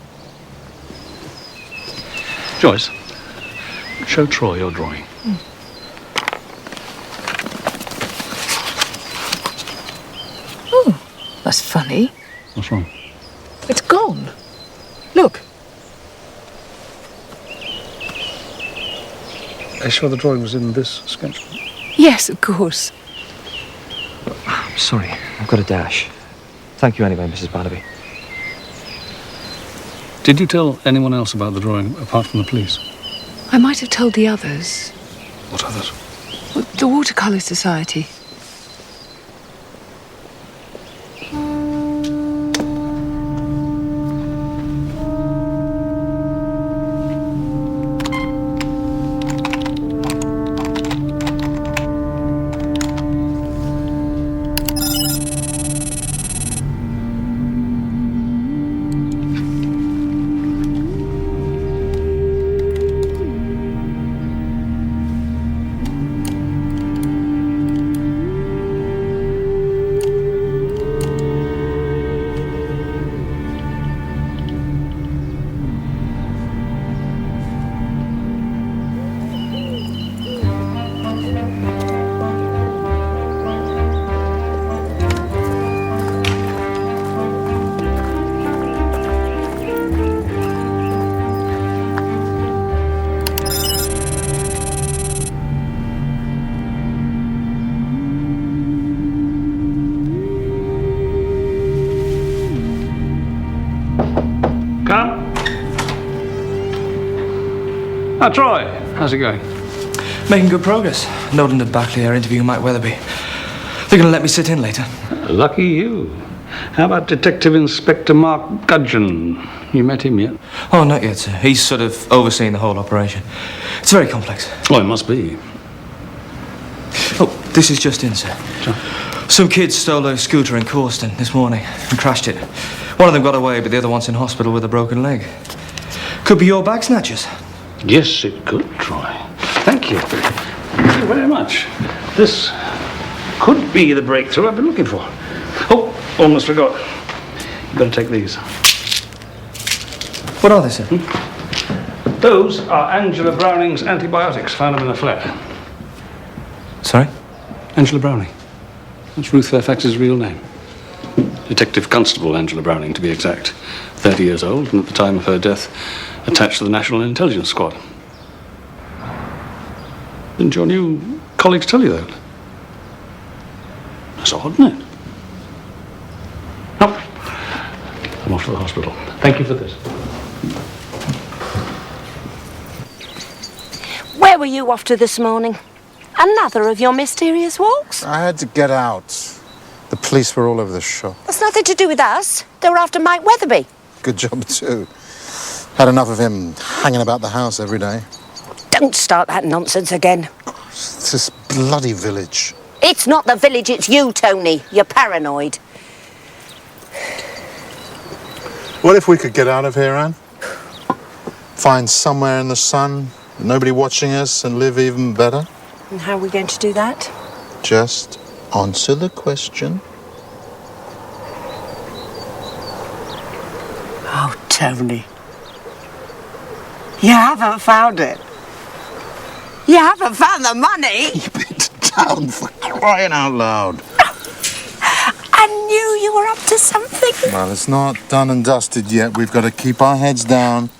[SPEAKER 4] Joyce, show Troy your drawing.
[SPEAKER 9] Oh, that's funny.
[SPEAKER 4] What's wrong?
[SPEAKER 9] It's gone. Look.
[SPEAKER 4] Are you sure the drawing was in this sketch?
[SPEAKER 9] Yes, of course.
[SPEAKER 10] Sorry, I've got a dash. Thank you anyway, Mrs. Barnaby.
[SPEAKER 4] Did you tell anyone else about the drawing, apart from the police?
[SPEAKER 9] I might have told the others.
[SPEAKER 4] What others?
[SPEAKER 9] The Watercolour Society.
[SPEAKER 4] Troy, how's it going?
[SPEAKER 10] Making good progress. Nolan and Backley are interviewing Mike Weatherby. They're going to let me sit in later.
[SPEAKER 4] Lucky you. How about Detective Inspector Mark Gudgeon? You met him yet?
[SPEAKER 10] Oh, not yet, sir. He's sort of overseeing the whole operation. It's very complex.
[SPEAKER 4] Oh, it must be.
[SPEAKER 10] Oh, this is just in, sir.
[SPEAKER 4] Sure.
[SPEAKER 10] Some kids stole a scooter in Corston this morning and crashed it. One of them got away, but the other one's in hospital with a broken leg. Could be your bag snatchers.
[SPEAKER 4] Yes, it could, Troy. Thank you. Thank you very much. This could be the breakthrough I've been looking for. Oh, almost forgot. You better take these.
[SPEAKER 10] What are they, sir?
[SPEAKER 4] Those are Angela Browning's antibiotics. Found them in a flat.
[SPEAKER 10] Sorry?
[SPEAKER 4] Angela Browning. That's Ruth Fairfax's real name. Detective Constable Angela Browning, to be exact. 30 years old, and at the time of her death, attached to the National Intelligence Squad. Didn't your new colleagues tell you that? That's odd, isn't it? Oh, I'm off to the hospital. Thank you for this.
[SPEAKER 7] Where were you off to this morning? Another of your mysterious walks?
[SPEAKER 1] I had to get out. The police were all over the shop.
[SPEAKER 7] That's nothing to do with us. They were after Mike Weatherby.
[SPEAKER 1] Good job, too. Had enough of him hanging about the house every day.
[SPEAKER 7] Don't start that nonsense again.
[SPEAKER 1] It's this bloody village.
[SPEAKER 7] It's not the village, it's you, Tony. You're paranoid.
[SPEAKER 1] What if we could get out of here, Anne? Find somewhere in the sun, nobody watching us, and live even better?
[SPEAKER 7] And how are we going to do that?
[SPEAKER 1] Just answer the question.
[SPEAKER 3] Oh, Tony. You haven't found it. You haven't found the money.
[SPEAKER 1] Keep it down, for crying out loud.
[SPEAKER 7] I knew you were up to something.
[SPEAKER 1] Well, it's not done and dusted yet. We've got to keep our heads down.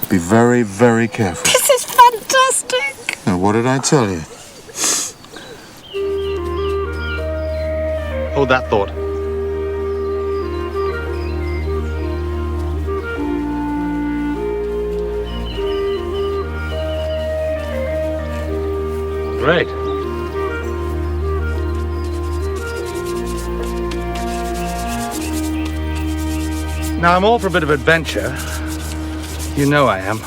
[SPEAKER 1] Be very, very careful.
[SPEAKER 7] This is fantastic.
[SPEAKER 1] Now, what did I tell you?
[SPEAKER 6] Hold that thought. Great. Now, I'm all for a bit of adventure. You know I am.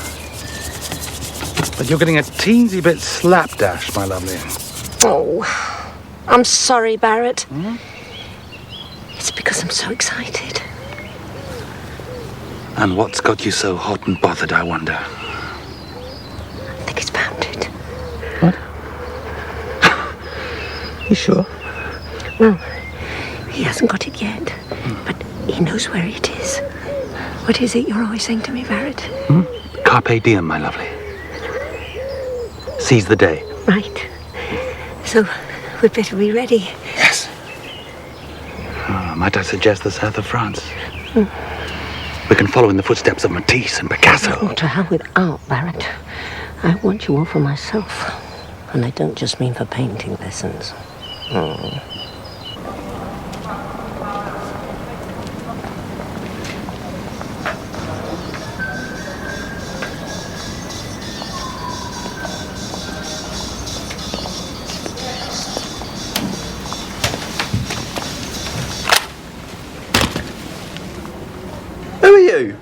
[SPEAKER 6] But you're getting a teensy bit slapdash, my lovely.
[SPEAKER 7] Oh, I'm sorry, Barrett. It's because I'm so excited.
[SPEAKER 18] And what's got you so hot and bothered, I wonder?
[SPEAKER 7] I think he's found it.
[SPEAKER 18] What? You sure?
[SPEAKER 7] No, he hasn't got it yet. But he knows where it is. What is it you're always saying to me, Barrett?
[SPEAKER 18] Carpe diem, my lovely. Seize the day.
[SPEAKER 7] Right. So, we'd better be ready.
[SPEAKER 18] Yes. Might I suggest the south of France? We can follow in the footsteps of Matisse and Picasso.
[SPEAKER 7] Oh, to hell with art, Barrett. I want you all for myself. And I don't just mean for painting lessons.
[SPEAKER 10] Who are you?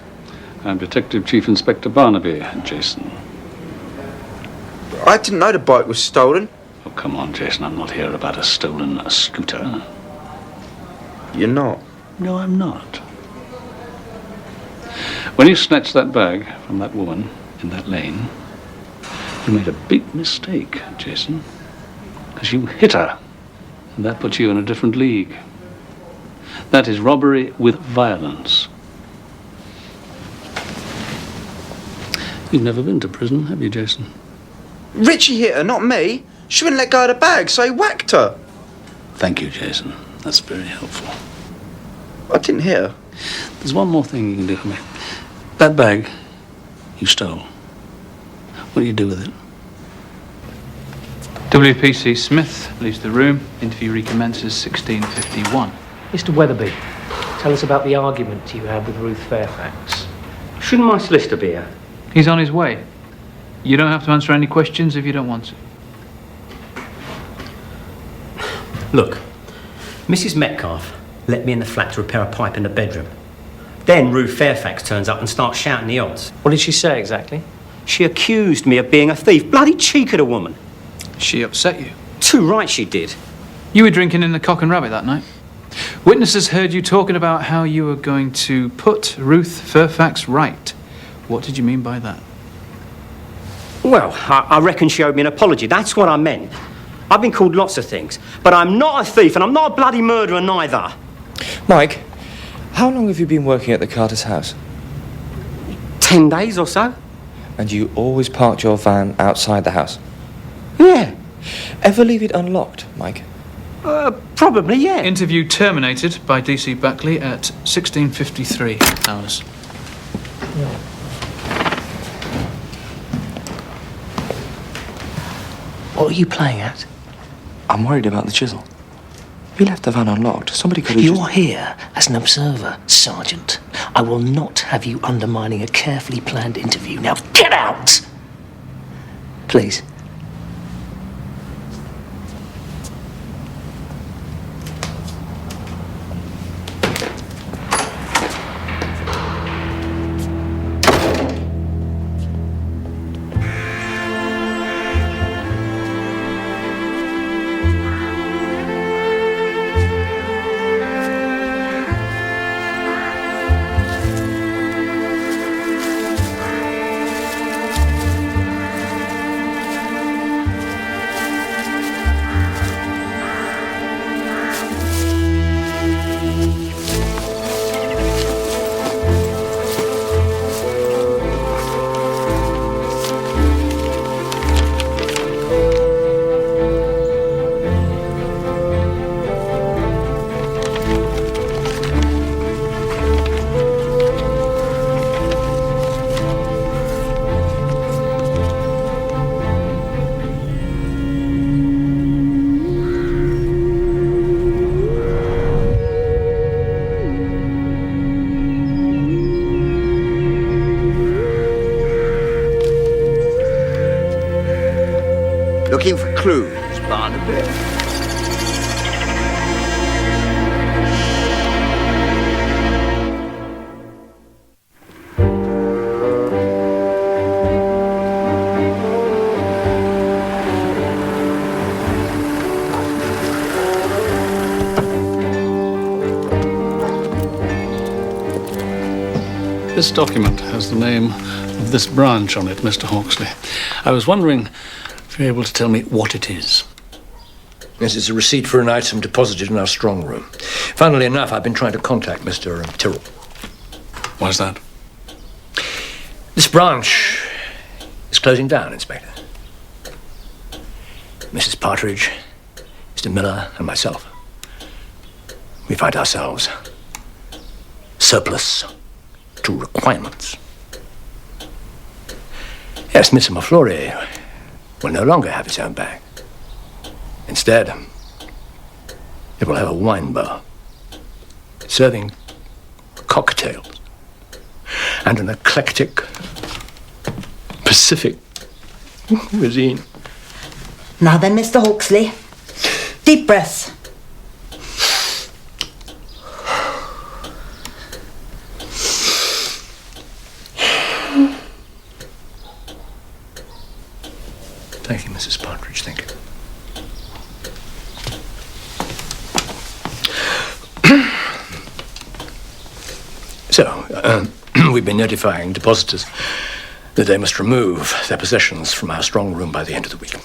[SPEAKER 8] I'm Detective Chief Inspector Barnaby, Jason.
[SPEAKER 10] I didn't know the bike was stolen.
[SPEAKER 8] Oh, come on, Jason. I'm not here about a stolen scooter.
[SPEAKER 10] You're not?
[SPEAKER 8] No, I'm not. When you snatched that bag from that woman in that lane, you made a big mistake, Jason. Because you hit her. And that puts you in a different league. That is robbery with violence. You've never been to prison, have you, Jason?
[SPEAKER 10] Richie hit her, not me. She wouldn't let go of the bag, so he whacked her.
[SPEAKER 8] Thank you, Jason. That's very helpful.
[SPEAKER 10] I didn't hit her.
[SPEAKER 8] There's one more thing you can do for me. That bag you stole. What do you do with it?
[SPEAKER 21] WPC Smith leaves the room. Interview recommences 16:51.
[SPEAKER 15] Mr. Weatherby, tell us about the argument you had with Ruth Fairfax.
[SPEAKER 13] Shouldn't my solicitor be here?
[SPEAKER 21] He's on his way. You don't have to answer any questions if you don't want to.
[SPEAKER 13] Look, Mrs. Metcalfe let me in the flat to repair a pipe in the bedroom. Then Ruth Fairfax turns up and starts shouting the odds.
[SPEAKER 15] What did she say exactly?
[SPEAKER 13] She accused me of being a thief. Bloody cheek of the woman.
[SPEAKER 21] She upset you?
[SPEAKER 13] Too right she did.
[SPEAKER 21] You were drinking in the Cock and Rabbit that night. Witnesses heard you talking about how you were going to put Ruth Fairfax right. What did you mean by that?
[SPEAKER 13] Well, I reckon she owed me an apology. That's what I meant. I've been called lots of things, but I'm not a thief and I'm not a bloody murderer neither.
[SPEAKER 10] Mike, how long have you been working at the Carter's house?
[SPEAKER 13] 10 days or so.
[SPEAKER 10] And you always parked your van outside the house?
[SPEAKER 13] Yeah.
[SPEAKER 10] Ever leave it unlocked, Mike?
[SPEAKER 13] Probably, yeah.
[SPEAKER 21] Interview terminated by DC Buckley at 16:53 hours.
[SPEAKER 19] What are you playing at?
[SPEAKER 10] I'm worried about the chisel. You left the van unlocked. Somebody could have
[SPEAKER 19] You're here as an observer, Sergeant. I will not have you undermining a carefully planned interview. Now get out! Please.
[SPEAKER 3] looking for clues, Barnaby?
[SPEAKER 8] This document has the name of this branch on it, Mr. Hawksley. I was wondering if you're able to tell me what it is.
[SPEAKER 17] Yes, it's a receipt for an item deposited in our strong room. Funnily enough, I've been trying to contact Mr. Tyrrell.
[SPEAKER 8] Why's that?
[SPEAKER 17] This branch is closing down, Inspector. Mrs. Partridge, Mr. Miller, and myself. We find ourselves surplus to requirements. Yes, Midsomer Fleury will no longer have its own bag. Instead, it will have a wine bar serving cocktails and an eclectic Pacific cuisine.
[SPEAKER 14] Now then, Mr. Hawksley, deep breaths.
[SPEAKER 17] Thank you, Mrs. Partridge, thank you. So, we've been notifying depositors that they must remove their possessions from our strong room by the end of the week.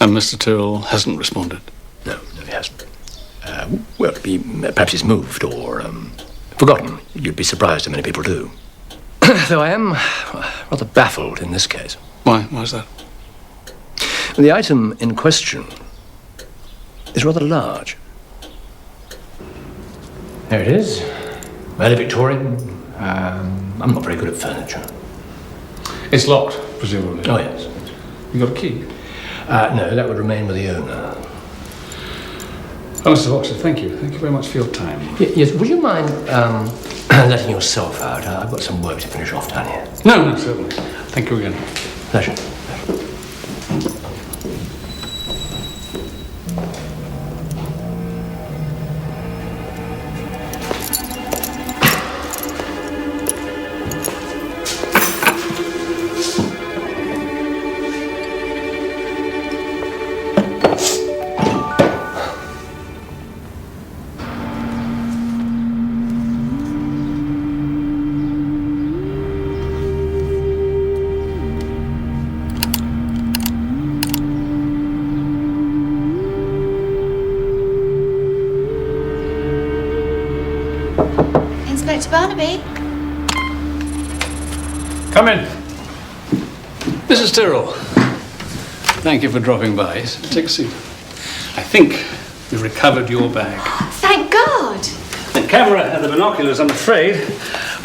[SPEAKER 8] And Mr. Tyrrell hasn't responded?
[SPEAKER 17] No, he hasn't. Well, perhaps he's moved or forgotten. You'd be surprised how many people do. Though I am rather baffled in this case.
[SPEAKER 8] Why? Why's that?
[SPEAKER 17] The item in question is rather large. There it is. Early Victorian. I'm not very good at furniture.
[SPEAKER 8] It's locked, presumably.
[SPEAKER 17] Oh, yes.
[SPEAKER 8] You got a key?
[SPEAKER 17] No, that would remain with the owner.
[SPEAKER 8] Oh, Mr. Hawksley, thank you. Thank you very much for your time.
[SPEAKER 17] Yes, would you mind letting yourself out? I've got some work to finish off down here.
[SPEAKER 8] No, certainly. Thank you again.
[SPEAKER 17] Pleasure.
[SPEAKER 2] Inspector Barnaby?
[SPEAKER 8] Come in. Mrs. Tyrrell, thank you for dropping by. Take a seat. I think we've recovered your bag.
[SPEAKER 2] Thank God!
[SPEAKER 8] The camera and the binoculars, I'm afraid,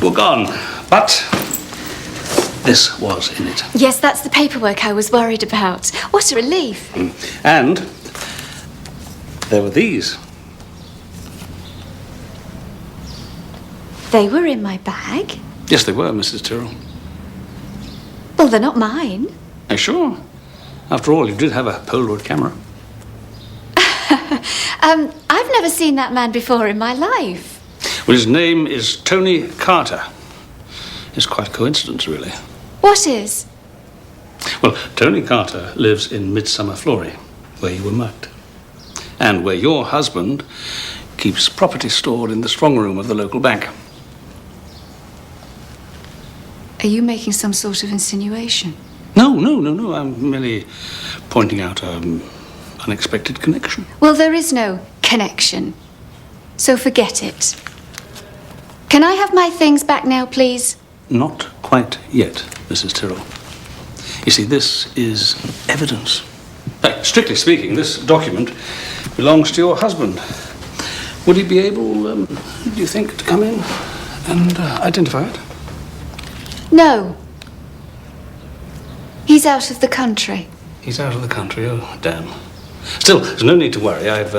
[SPEAKER 8] were gone. But this was in it.
[SPEAKER 2] Yes, that's the paperwork I was worried about. What a relief.
[SPEAKER 8] And there were these.
[SPEAKER 2] They were in my bag?
[SPEAKER 8] Yes, they were, Mrs. Tyrrell.
[SPEAKER 2] Well, they're not mine.
[SPEAKER 8] Are you sure? After all, you did have a Polaroid camera.
[SPEAKER 2] I've never seen that man before in my life.
[SPEAKER 8] Well, his name is Tony Carter. It's quite a coincidence, really.
[SPEAKER 2] What is?
[SPEAKER 8] Well, Tony Carter lives in Midsomer Fleury, where you were mugged. And where your husband keeps property stored in the strong room of the local bank.
[SPEAKER 2] Are you making some sort of insinuation?
[SPEAKER 8] No. I'm merely pointing out an unexpected connection.
[SPEAKER 2] Well, there is no connection. So forget it. Can I have my things back now, please?
[SPEAKER 8] Not quite yet, Mrs. Tyrrell. You see, this is evidence. Strictly speaking, this document belongs to your husband. Would he be able, do you think, to come in and identify it?
[SPEAKER 2] No. He's out of the country.
[SPEAKER 8] He's out of the country, oh, damn. Still, there's no need to worry. I've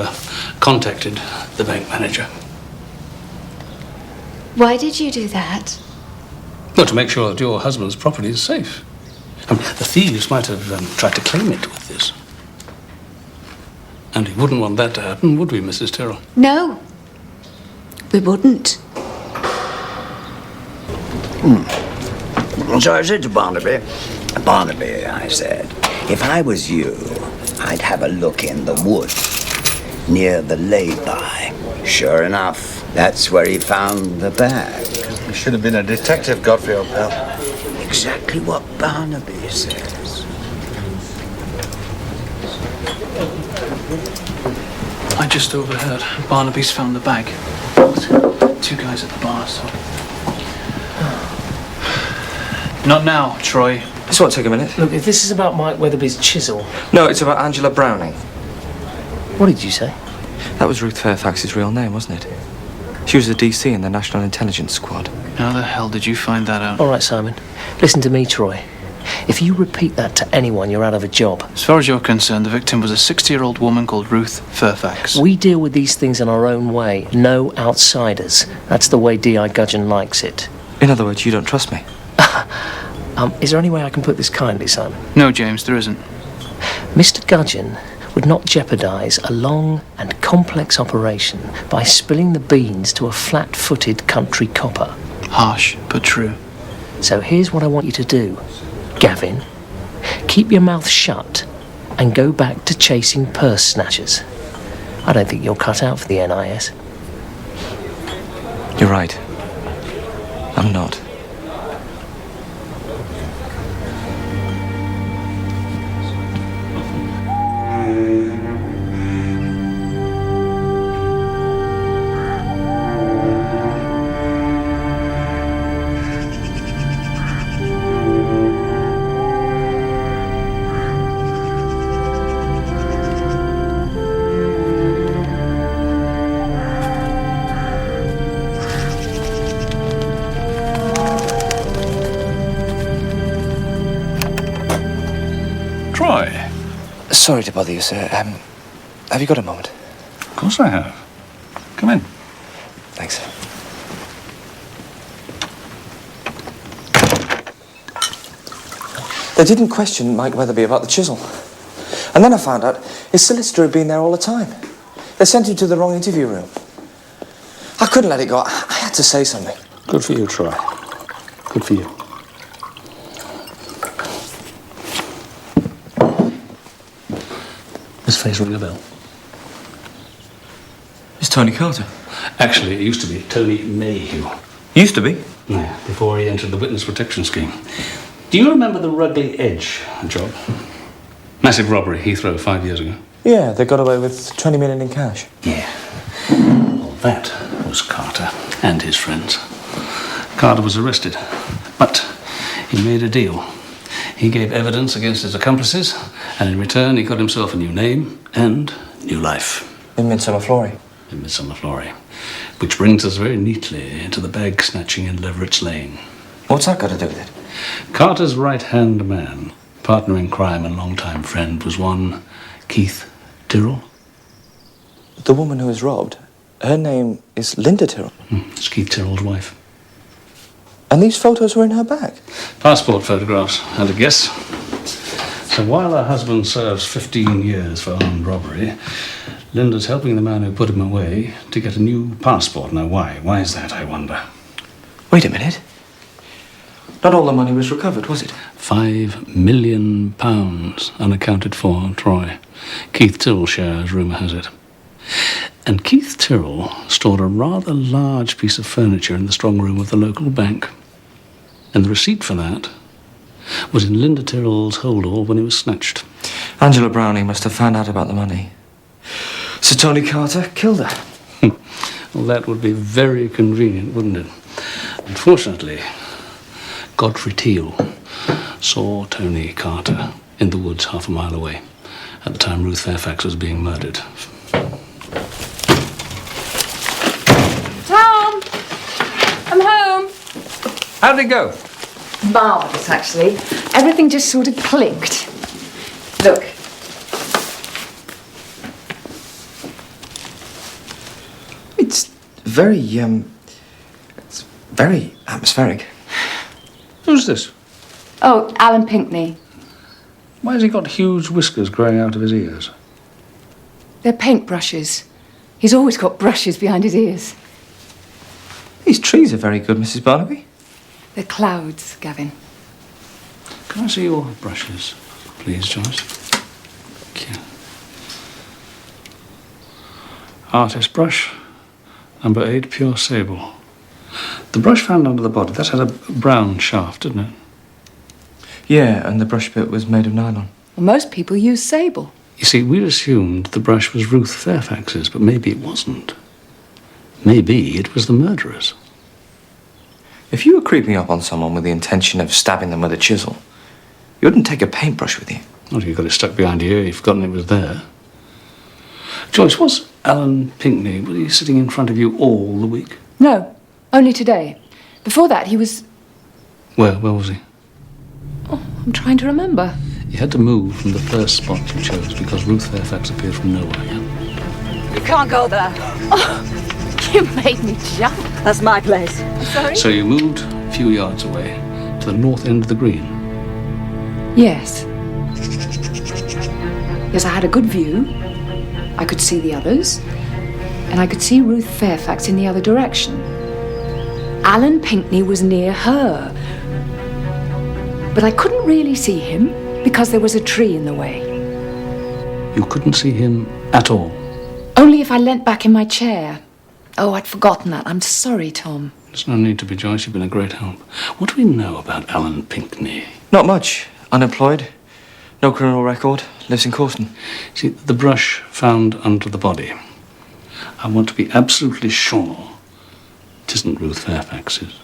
[SPEAKER 8] contacted the bank manager.
[SPEAKER 2] Why did you do that?
[SPEAKER 8] Well, to make sure that your husband's property is safe. The thieves might have tried to claim it with this. And we wouldn't want that to happen, would we, Mrs. Tyrrell?
[SPEAKER 2] No, we wouldn't.
[SPEAKER 3] So I said to Barnaby, Barnaby, I said, if I was you, I'd have a look in the wood near the lay-by. Sure enough, that's where he found the bag.
[SPEAKER 6] You should have been a detective, Godfrey, old pal.
[SPEAKER 3] Exactly what Barnaby says.
[SPEAKER 21] I just overheard Barnaby's found the bag. Two guys at the bar, so... Not now, Troy.
[SPEAKER 10] This won't take a minute.
[SPEAKER 19] Look, if this is about Mike Weatherby's chisel...
[SPEAKER 10] No, it's about Angela Browning.
[SPEAKER 19] What did you say?
[SPEAKER 10] That was Ruth Fairfax's real name, wasn't it? She was a DC in the National Intelligence Squad.
[SPEAKER 21] How the hell did you find that out?
[SPEAKER 19] All right, Simon. Listen to me, Troy. If you repeat that to anyone, you're out of a job.
[SPEAKER 21] As far as you're concerned, the victim was a 60-year-old woman called Ruth Fairfax.
[SPEAKER 19] We deal with these things in our own way. No outsiders. That's the way D.I. Gudgeon likes it.
[SPEAKER 10] In other words, you don't trust me?
[SPEAKER 19] Is there any way I can put this kindly, Simon?
[SPEAKER 21] No, James, there isn't.
[SPEAKER 19] Mr. Gudgeon would not jeopardise a long and complex operation by spilling the beans to a flat-footed country copper.
[SPEAKER 21] Harsh, but true.
[SPEAKER 19] So here's what I want you to do, Gavin. Keep your mouth shut and go back to chasing purse snatchers. I don't think you're cut out for the NIS.
[SPEAKER 10] You're right. I'm not. Sorry to bother you, sir. Have you got a moment?
[SPEAKER 8] Of course I have. Come in.
[SPEAKER 10] Thanks. They didn't question Mike Weatherby about the chisel. And then I found out his solicitor had been there all the time. They sent him to the wrong interview room. I couldn't let it go. I had to say something.
[SPEAKER 8] Good for you, Troy. Good for you. This face ring a bell?
[SPEAKER 10] It's Tony Carter.
[SPEAKER 8] Actually, it used to be Tony Mayhew.
[SPEAKER 10] Used to be?
[SPEAKER 8] Yeah, before he entered the witness protection scheme. Do you remember the Rugley Edge job? Massive robbery, Heathrow, 5 years ago.
[SPEAKER 10] Yeah, they got away with 20 million in cash.
[SPEAKER 8] Yeah. Well, that was Carter and his friends. Carter was arrested, but he made a deal. He gave evidence against his accomplices, and in return he got himself a new name and new life.
[SPEAKER 10] In Midsomer Flory.
[SPEAKER 8] In Midsomer Flory. Which brings us very neatly into the bag snatching in Leverett's Lane.
[SPEAKER 10] What's that got to do with it?
[SPEAKER 8] Carter's right-hand man, partner in crime and long-time friend, was one Keith Tyrrell.
[SPEAKER 10] The woman who was robbed, her name is Linda Tyrrell.
[SPEAKER 8] It's Keith Tyrrell's wife.
[SPEAKER 10] And these photos were in her bag?
[SPEAKER 8] Passport photographs, I'd guess. So while her husband serves 15 years for armed robbery, Linda's helping the man who put him away to get a new passport. Now, why? Why is that, I wonder?
[SPEAKER 10] Wait a minute. Not all the money was recovered, was it?
[SPEAKER 8] £5 million unaccounted for, Troy. Keith Tyrrell's share, as rumour has it. And Keith Tyrrell stored a rather large piece of furniture in the strong room of the local bank. And the receipt for that was in Linda Tyrrell's holdall when it was snatched.
[SPEAKER 10] Angela Browning must have found out about the money. So Tony Carter killed her.
[SPEAKER 8] Well, that would be very convenient, wouldn't it? Unfortunately, Godfrey Teal saw Tony Carter in the woods half a mile away at the time Ruth Fairfax was being murdered.
[SPEAKER 20] Tom! I'm home.
[SPEAKER 17] How did it go?
[SPEAKER 20] Marvellous, actually. Everything just sort of clicked. Look.
[SPEAKER 10] It's very atmospheric.
[SPEAKER 8] Who's this?
[SPEAKER 20] Oh, Alan Pinkney.
[SPEAKER 8] Why has he got huge whiskers growing out of his ears?
[SPEAKER 20] They're paintbrushes. He's always got brushes behind his ears.
[SPEAKER 10] These trees are very good, Mrs. Barnaby.
[SPEAKER 20] They're clouds, Gavin.
[SPEAKER 8] Can I see your brushes, please, Joyce? Thank you. Artist brush, number 8, pure sable. The brush found under the body, that had a brown shaft, didn't it?
[SPEAKER 10] Yeah, and the brush bit was made of nylon.
[SPEAKER 20] Well, most people use sable.
[SPEAKER 8] You see, we'd assumed the brush was Ruth Fairfax's, but maybe it wasn't. Maybe it was the murderer's.
[SPEAKER 10] If you were creeping up on someone with the intention of stabbing them with a chisel, you wouldn't take a paintbrush with you.
[SPEAKER 8] Well, you got it stuck behind your ear, you've forgotten it was there. Joyce, was Alan Pinckney, was he sitting in front of you all the week?
[SPEAKER 20] No, only today. Before that, he was...
[SPEAKER 8] Where was he?
[SPEAKER 20] Oh, I'm trying to remember.
[SPEAKER 8] You had to move from the first spot you chose because Ruth Fairfax appeared from nowhere, yeah?
[SPEAKER 11] You can't go there.
[SPEAKER 20] Oh, you made me jump.
[SPEAKER 11] That's my place.
[SPEAKER 20] Sorry?
[SPEAKER 8] So you moved a few yards away to the north end of the green.
[SPEAKER 20] Yes. Yes, I had a good view. I could see the others. And I could see Ruth Fairfax in the other direction. Alan Pinckney was near her. But I couldn't really see him because there was a tree in the way.
[SPEAKER 8] You couldn't see him at all?
[SPEAKER 20] Only if I leant back in my chair. Oh, I'd forgotten that. I'm sorry, Tom.
[SPEAKER 8] There's no need to be, Joyce. You've been a great help. What do we know about Alan Pinckney?
[SPEAKER 10] Not much. Unemployed. No criminal record. Lives in Corson.
[SPEAKER 8] See, the brush found under the body. I want to be absolutely sure it isn't Ruth Fairfax's.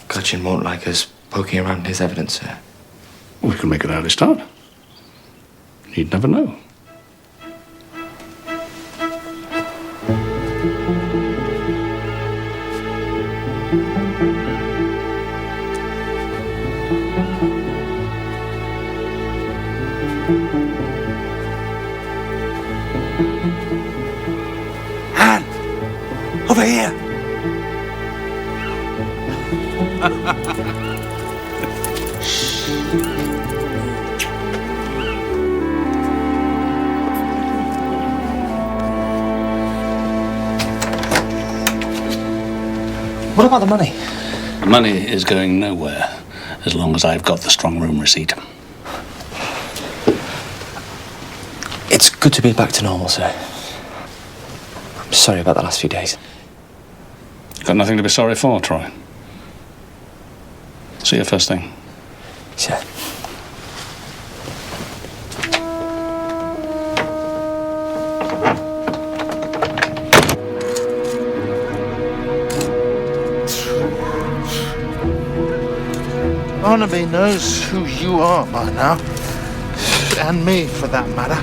[SPEAKER 10] Gudgeon won't like us poking around his evidence, sir.
[SPEAKER 8] We can make an early start. You'd never know.
[SPEAKER 18] Anne! Over here!
[SPEAKER 19] What about the money?
[SPEAKER 8] The money is going nowhere as long as I've got the strong room receipt.
[SPEAKER 10] It's good to be back to normal, sir. I'm sorry about the last few days.
[SPEAKER 8] You've got nothing to be sorry for, Troy. See you first thing.
[SPEAKER 10] Sure.
[SPEAKER 1] Barnaby knows who you are by now. And me, for that matter.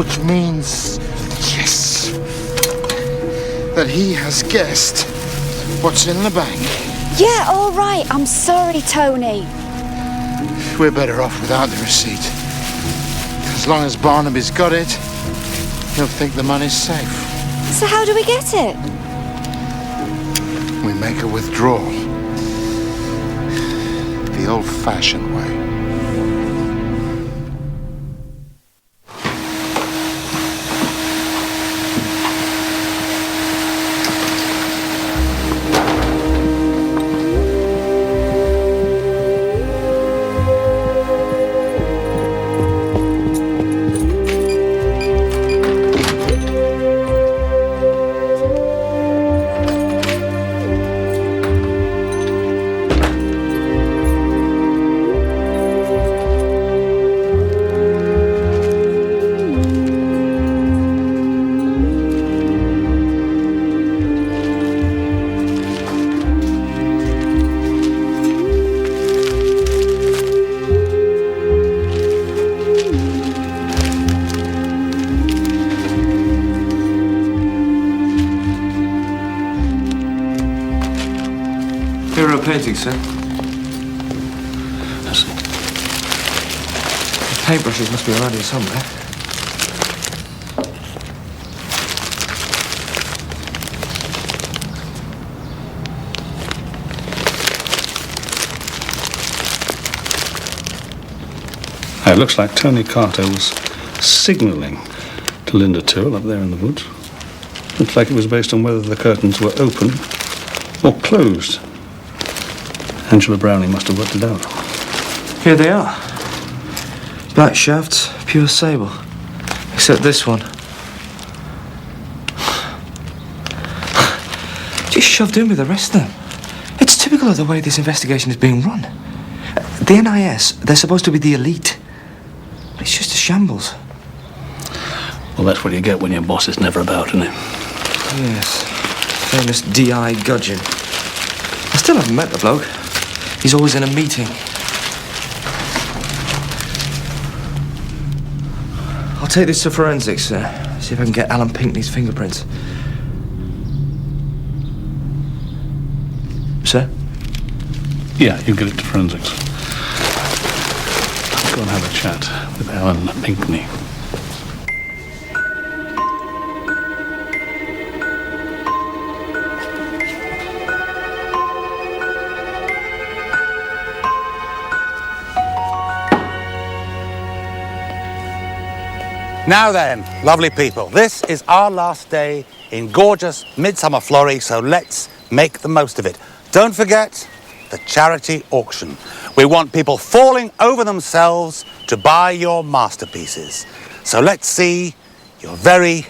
[SPEAKER 1] Which means, yes, that he has guessed what's in the bank.
[SPEAKER 2] Yeah, all right. I'm sorry, Tony.
[SPEAKER 1] We're better off without the receipt. As long as Barnaby's got it, he'll think the money's safe.
[SPEAKER 2] So how do we get it?
[SPEAKER 1] We make a withdrawal. The old-fashioned way.
[SPEAKER 10] Hero painting, sir.
[SPEAKER 8] I see.
[SPEAKER 10] The paintbrushes must be around here somewhere.
[SPEAKER 8] It looks like Tony Carter was signalling to Linda Tyrrell up there in the woods. Looks like it was based on whether the curtains were open or closed. Angela Browning must have worked it out.
[SPEAKER 10] Here they are. Black shafts, pure sable. Except this one. Just shoved in with the rest of them. It's typical of the way this investigation is being run. The NIS, they're supposed to be the elite. But it's just a shambles.
[SPEAKER 8] Well, that's what you get when your boss is never about, isn't it?
[SPEAKER 10] Yes. Famous D.I. Gudgeon. I still haven't met the bloke. He's always in a meeting. I'll take this to forensics, see if I can get Alan Pinckney's fingerprints. Sir?
[SPEAKER 8] Yeah, you get it to forensics. Let's go and have a chat with Alan Pinckney.
[SPEAKER 6] Now then, lovely people, this is our last day in gorgeous Midsomer Flory, so let's make the most of it. Don't forget the charity auction. We want people falling over themselves to buy your masterpieces. So let's see your very,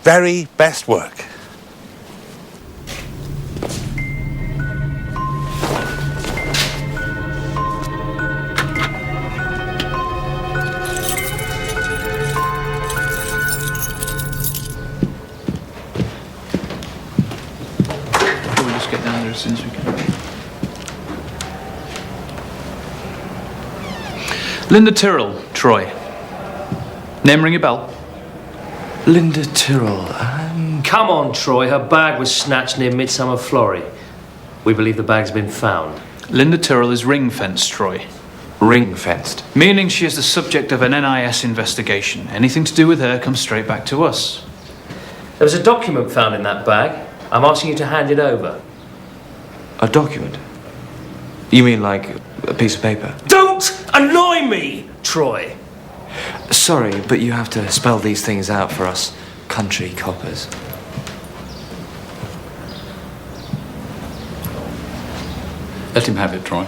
[SPEAKER 6] very best work.
[SPEAKER 21] We'll just get down there as soon as we can. Linda Tyrrell, Troy. Name ring a bell?
[SPEAKER 10] Linda Tyrrell,
[SPEAKER 19] Come on, Troy. Her bag was snatched near Midsomer Flory. We believe the bag's been found.
[SPEAKER 21] Linda Tyrrell is ring-fenced, Troy.
[SPEAKER 10] Ring-fenced?
[SPEAKER 21] Meaning she is the subject of an NIS investigation. Anything to do with her comes straight back to us.
[SPEAKER 19] There was a document found in that bag. I'm asking you to hand it over.
[SPEAKER 10] A document? You mean like a piece of paper?
[SPEAKER 19] Don't annoy me, Troy!
[SPEAKER 10] Sorry, but you have to spell these things out for us country coppers.
[SPEAKER 8] Let him have it, Troy.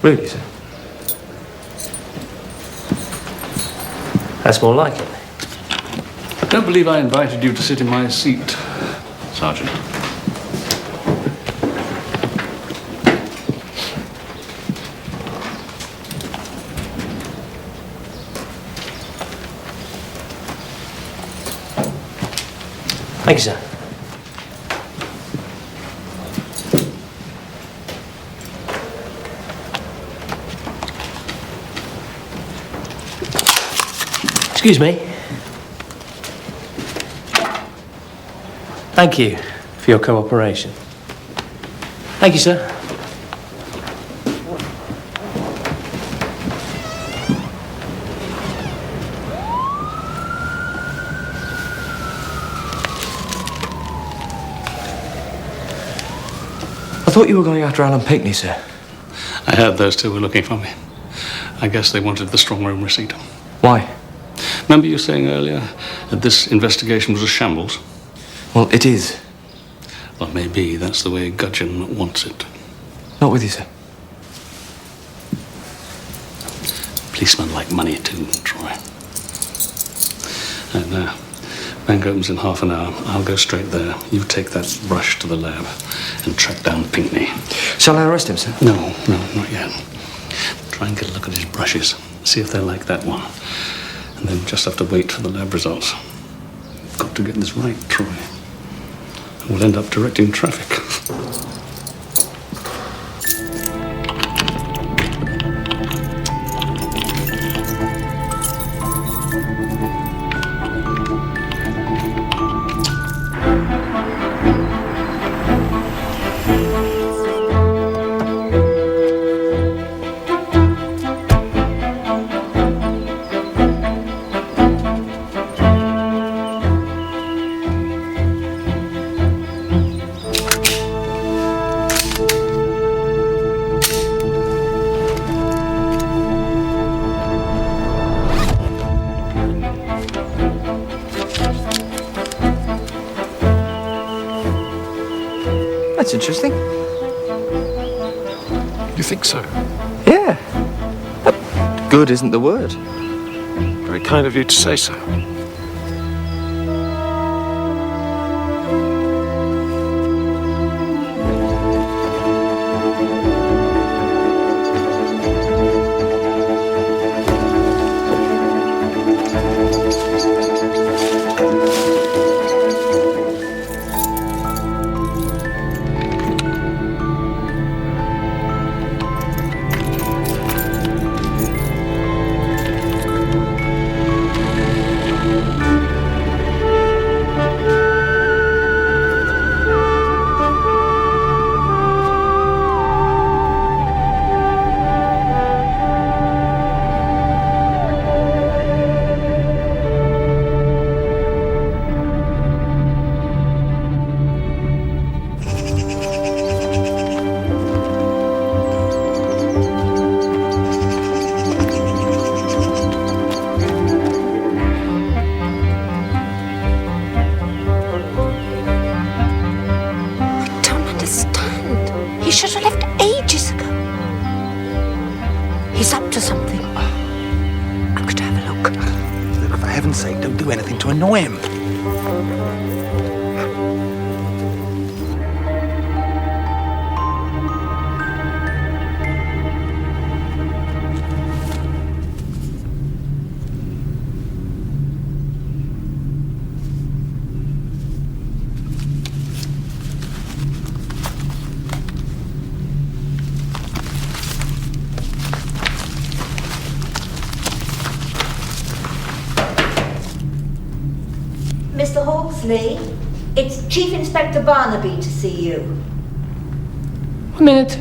[SPEAKER 10] Really, sir?
[SPEAKER 19] That's more like it.
[SPEAKER 8] I don't believe I invited you to sit in my seat, Sergeant.
[SPEAKER 19] Thank you, sir. Excuse me. Thank you for your cooperation. Thank you, sir.
[SPEAKER 10] I thought you were going after Alan Pinckney, sir.
[SPEAKER 8] I heard those two were looking for me. I guess they wanted the strong room receipt.
[SPEAKER 10] Why?
[SPEAKER 8] Remember you saying earlier that this investigation was a shambles?
[SPEAKER 10] Well, it is.
[SPEAKER 8] Well, maybe that's the way Gudgeon wants it.
[SPEAKER 10] Not with you, sir.
[SPEAKER 8] Policemen like money too, Troy. And now, bank opens in half an hour. I'll go straight there. You take that brush to the lab and track down Pinckney.
[SPEAKER 10] Shall I arrest him, sir?
[SPEAKER 8] No, not yet. Try and get a look at his brushes. See if they're like that one. And then just have to wait for the lab results. You've got to get this right, Troy. We'll end up directing traffic.
[SPEAKER 10] That's interesting.
[SPEAKER 17] You think so?
[SPEAKER 10] Yeah. Good isn't the word.
[SPEAKER 17] Very kind of you to say so.
[SPEAKER 7] He should have left ages ago. He's up to something. I'm going to have a look.
[SPEAKER 18] Look, for heaven's sake, don't do anything to annoy him.
[SPEAKER 14] Mr. Hawksley, it's Chief Inspector Barnaby to see you.
[SPEAKER 19] 1 minute.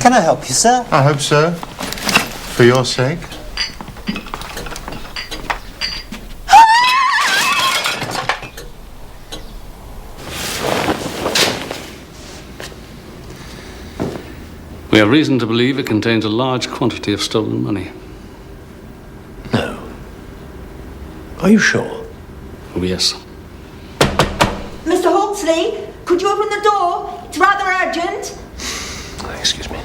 [SPEAKER 16] Can I help you, sir?
[SPEAKER 1] I hope so. For your sake.
[SPEAKER 8] We have reason to believe it contains a large quantity of stolen money.
[SPEAKER 17] No. Are you sure?
[SPEAKER 8] Oh, yes.
[SPEAKER 14] Mr. Hawksley, could you open the door? It's rather urgent.
[SPEAKER 17] Excuse me.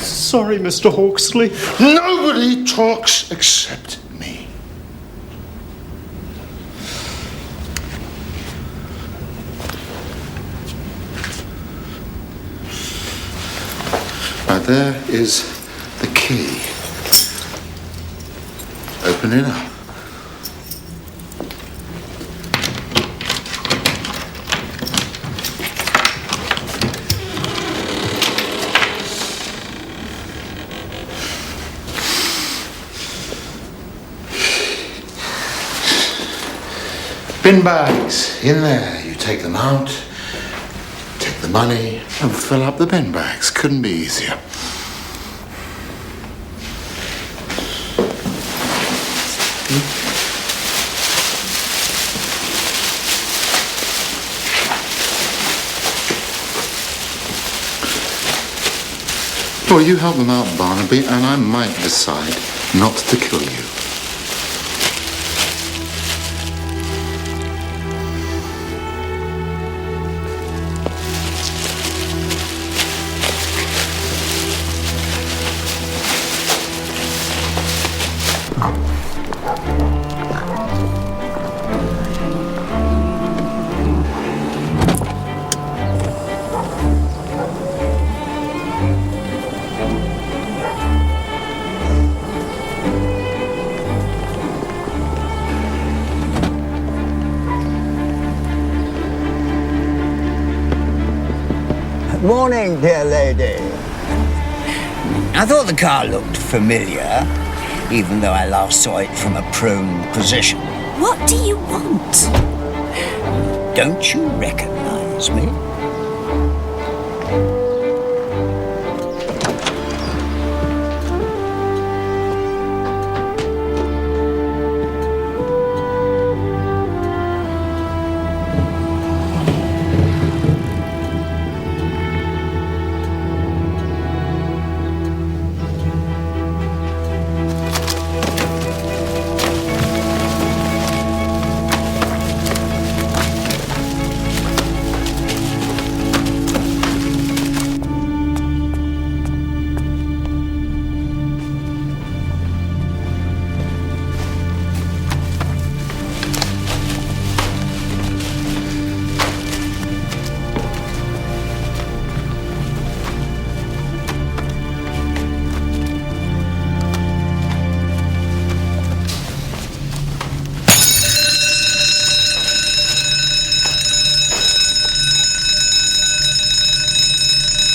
[SPEAKER 16] Sorry, Mr. Hawksley.
[SPEAKER 1] Nobody talks except me. Now there is the key. Open it up. Bin bags, in there. You take them out, take the money, and fill up the bin bags. Couldn't be easier. Well, you help them out, Barnaby, and I might decide not to kill you.
[SPEAKER 3] morning, dear lady. I thought the car looked familiar, even though I last saw it from a prone position.
[SPEAKER 5] What do you want?
[SPEAKER 3] Don't you recognize me?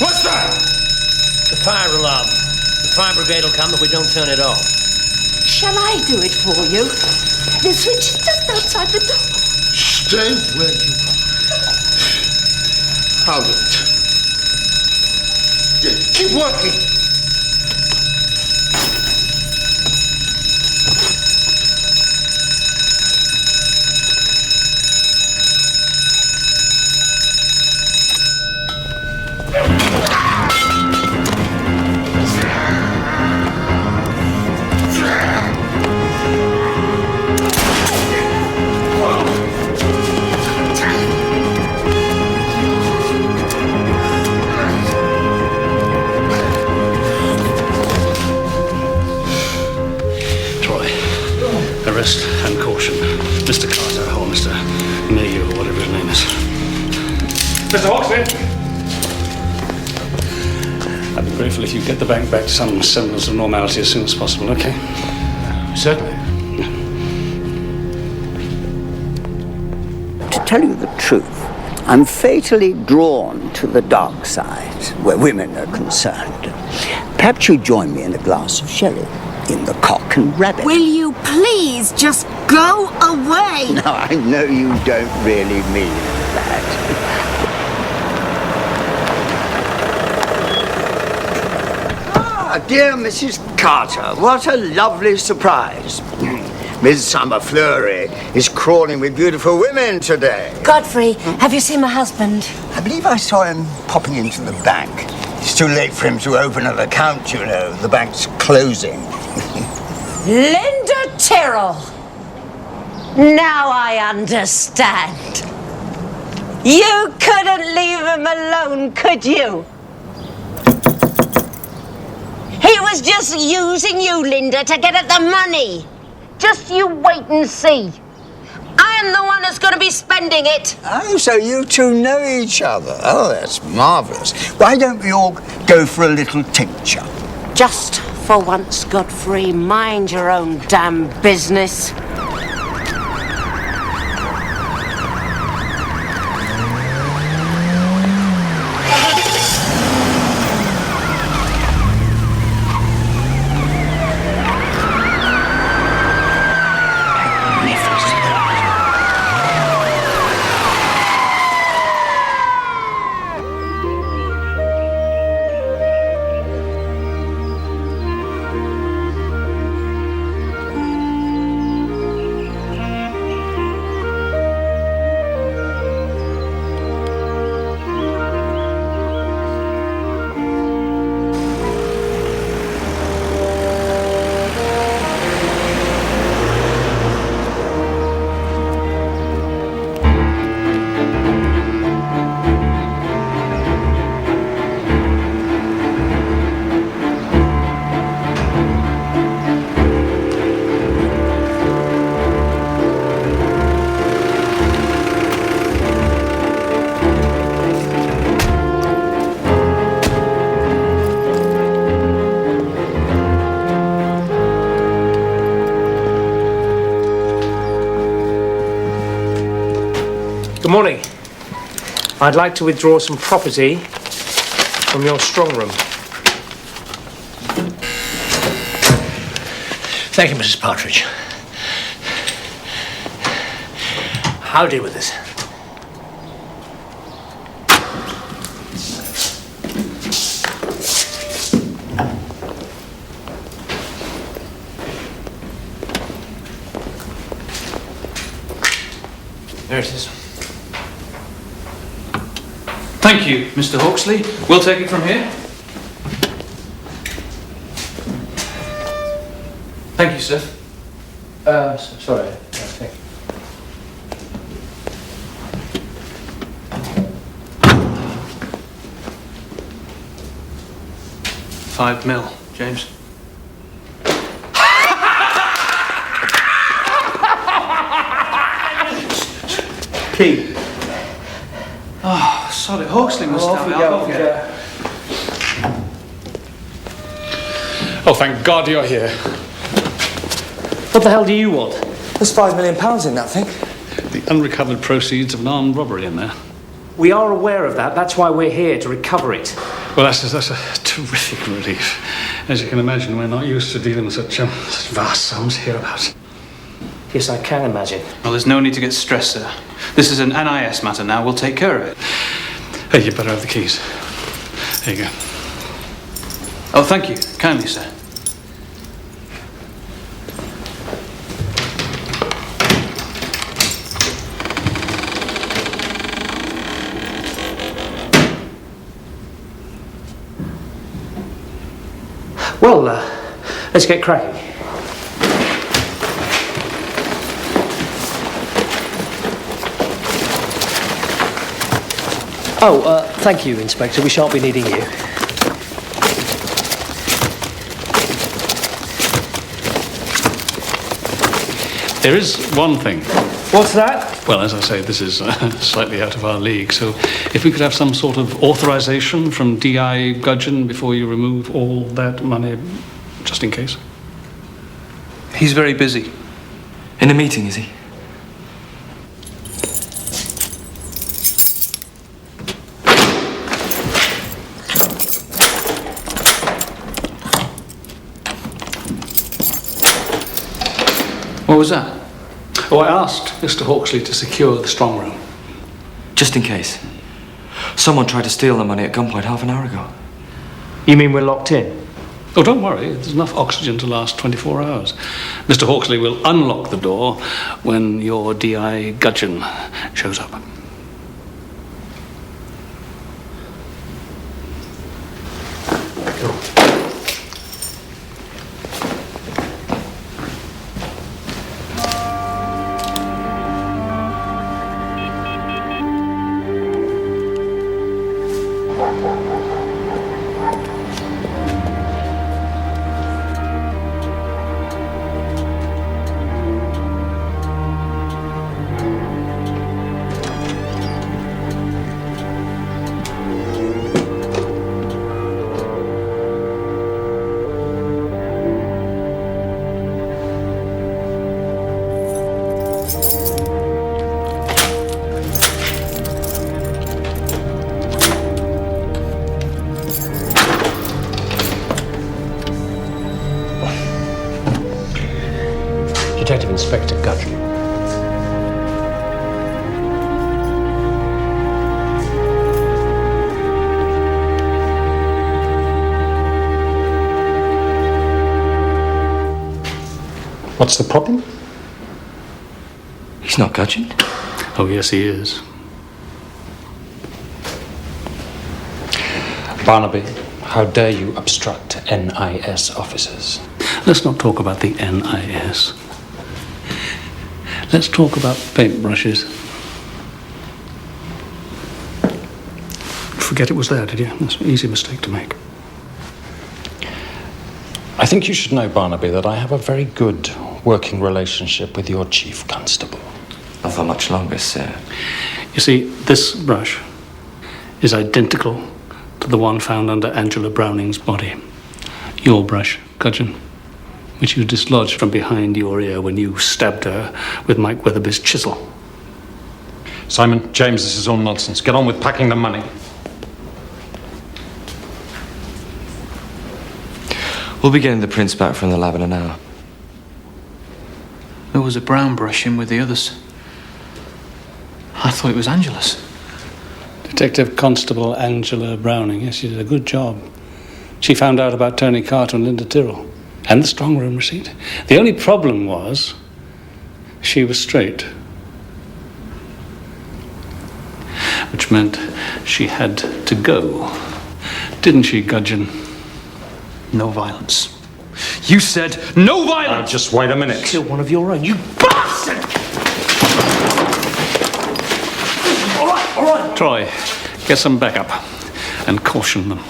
[SPEAKER 13] What's that? The fire alarm. The fire brigade will come if we don't turn it off.
[SPEAKER 5] Shall I do it for you? The switch is just outside the door.
[SPEAKER 1] Stay where you are. I'll do it. Keep working.
[SPEAKER 8] Arrest and caution. Mr. Carter or Mr. Mayo or whatever his name is. Mr. Hawksley! I'd be grateful if you get the bank back to some semblance of normality as soon as possible, okay?
[SPEAKER 3] Certainly. To tell you the truth, I'm fatally drawn to the dark side, where women are concerned. Perhaps you join me in a glass of sherry in the Cock and Rabbit.
[SPEAKER 5] Will you please just go away?
[SPEAKER 3] No, I know you don't really mean that. Dear Mrs. Carter, what a lovely surprise. Midsomer Fleury is crawling with beautiful women today.
[SPEAKER 5] Godfrey, have you seen my husband?
[SPEAKER 3] I believe I saw him popping into the bank. It's too late for him to open an account, you know. The bank's closing.
[SPEAKER 5] Linda Tyrrell. Now I understand. You couldn't leave him alone, could you? He was just using you, Linda, to get at the money. Just you wait and see. I am the one that's going to be spending it.
[SPEAKER 3] Oh, so you two know each other. Oh, that's marvellous. Why don't we all go for a little tincture?
[SPEAKER 5] Just for once, Godfrey, mind your own damn business.
[SPEAKER 15] Good morning. I'd like to withdraw some property
[SPEAKER 19] From your strong room.
[SPEAKER 17] Thank you, Mrs. Partridge. I'll deal with this. There it is.
[SPEAKER 21] Thank you, Mr. Hawksley. We'll take it from here. Thank you, sir.
[SPEAKER 19] Sorry. Thank you.
[SPEAKER 21] £5 mil, James.
[SPEAKER 19] Key.
[SPEAKER 21] Oh, sorry, Hawksley must have it. I'll go get it.
[SPEAKER 8] Oh, thank God you're here.
[SPEAKER 19] What the hell do you want?
[SPEAKER 10] There's £5 million in that thing.
[SPEAKER 8] The unrecovered proceeds of an armed robbery in there.
[SPEAKER 19] We are aware of that. That's why we're here, to recover it.
[SPEAKER 8] Well, that's a terrific relief. As you can imagine, we're not used to dealing with such vast sums hereabouts.
[SPEAKER 19] Yes, I can imagine.
[SPEAKER 21] Well, there's no need to get stressed, sir. This is an NIS matter now. We'll take care of it.
[SPEAKER 8] Hey, you better have the keys. There you go.
[SPEAKER 21] Oh, thank you. Kindly, sir.
[SPEAKER 19] Well, let's get cracking. Oh, thank you, Inspector. We shan't be needing you.
[SPEAKER 8] There is one thing.
[SPEAKER 19] What's that?
[SPEAKER 8] Well, as I say, this is slightly out of our league, so if we could have some sort of authorization from D.I. Gudgeon before you remove all that money, just in case.
[SPEAKER 21] He's very busy.
[SPEAKER 10] In a meeting, is he?
[SPEAKER 21] What was that?
[SPEAKER 8] Oh, I asked Mr. Hawksley to secure the strong room.
[SPEAKER 10] Just in case. Someone tried to steal the money at gunpoint half an hour ago.
[SPEAKER 19] You mean we're locked in?
[SPEAKER 8] Oh, don't worry. There's enough oxygen to last 24 hours. Mr. Hawksley will unlock the door when your D.I. Gudgeon shows up.
[SPEAKER 17] Detective Inspector Gudgeon. What's the problem?
[SPEAKER 10] He's not Gudgeon.
[SPEAKER 8] Oh, yes, he is.
[SPEAKER 12] Barnaby, how dare you obstruct NIS officers?
[SPEAKER 8] Let's not talk about the NIS. Let's talk about paintbrushes. Forget it was there, did you? That's an easy mistake to make.
[SPEAKER 12] I think you should know, Barnaby, that I have a very good working relationship with your chief constable.
[SPEAKER 10] Not for much longer, sir.
[SPEAKER 8] You see, this brush is identical to the one found under Angela Browning's body. Your brush, Gudgeon, which you dislodged from behind your ear when you stabbed her with Mike Weatherby's chisel.
[SPEAKER 12] Simon, James, this is all nonsense. Get on with packing the money.
[SPEAKER 10] We'll be getting the prints back from the lab in an hour.
[SPEAKER 21] There was a brown brush in with the others. I thought it was Angela's.
[SPEAKER 8] Detective Constable Angela Browning. Yes, she did a good job. She found out about Tony Carter and Linda Tyrrell. And the strong room receipt. The only problem was she was straight. Which meant she had to go. Didn't she, Gudgeon?
[SPEAKER 21] No violence. You said no violence!
[SPEAKER 12] Just wait a minute.
[SPEAKER 19] Kill one of your own, you bastard! All right.
[SPEAKER 8] Troy, get some backup and caution them.
[SPEAKER 19] All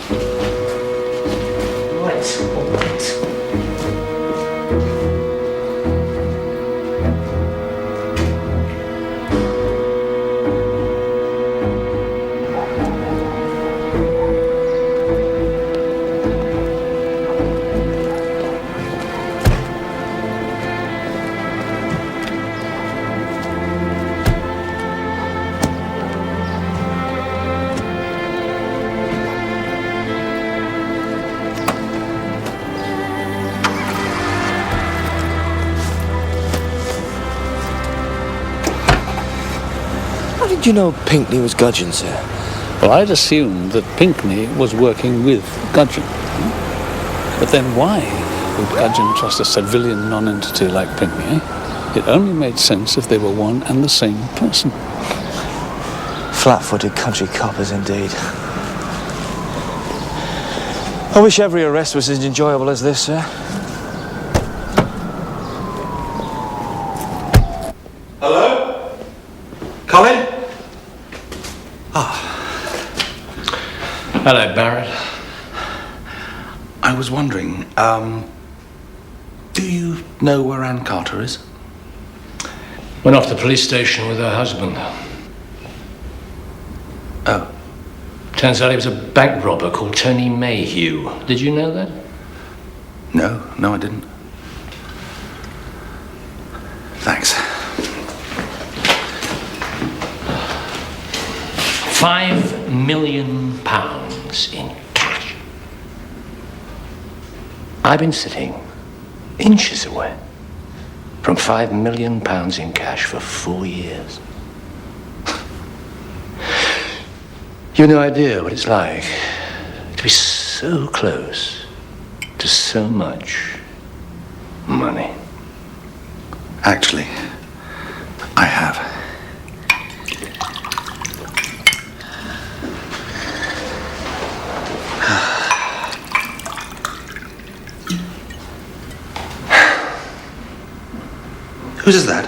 [SPEAKER 19] right.
[SPEAKER 10] How did you know Pinkney was Gudgeon, sir?
[SPEAKER 8] Well, I'd assumed that Pinkney was working with Gudgeon. But then why would Gudgeon trust a civilian non-entity like Pinkney? It only made sense if they were one and the same person.
[SPEAKER 10] Flat-footed country coppers, indeed. I wish every arrest was as enjoyable as this, sir.
[SPEAKER 18] Hello? Colin?
[SPEAKER 17] Hello, Barrett.
[SPEAKER 18] I was wondering, do you know where Ann Carter is?
[SPEAKER 17] Went off to the police station with her husband.
[SPEAKER 18] Oh.
[SPEAKER 17] Turns out he was a bank robber called Tony Mayhew. Did you know that?
[SPEAKER 18] No, I didn't. Thanks.
[SPEAKER 17] £5 million in cash. I've been sitting inches away from £5 million in cash for 4 years. You've no idea what it's like to be so close to so much money.
[SPEAKER 18] Actually, I have. Whose is that?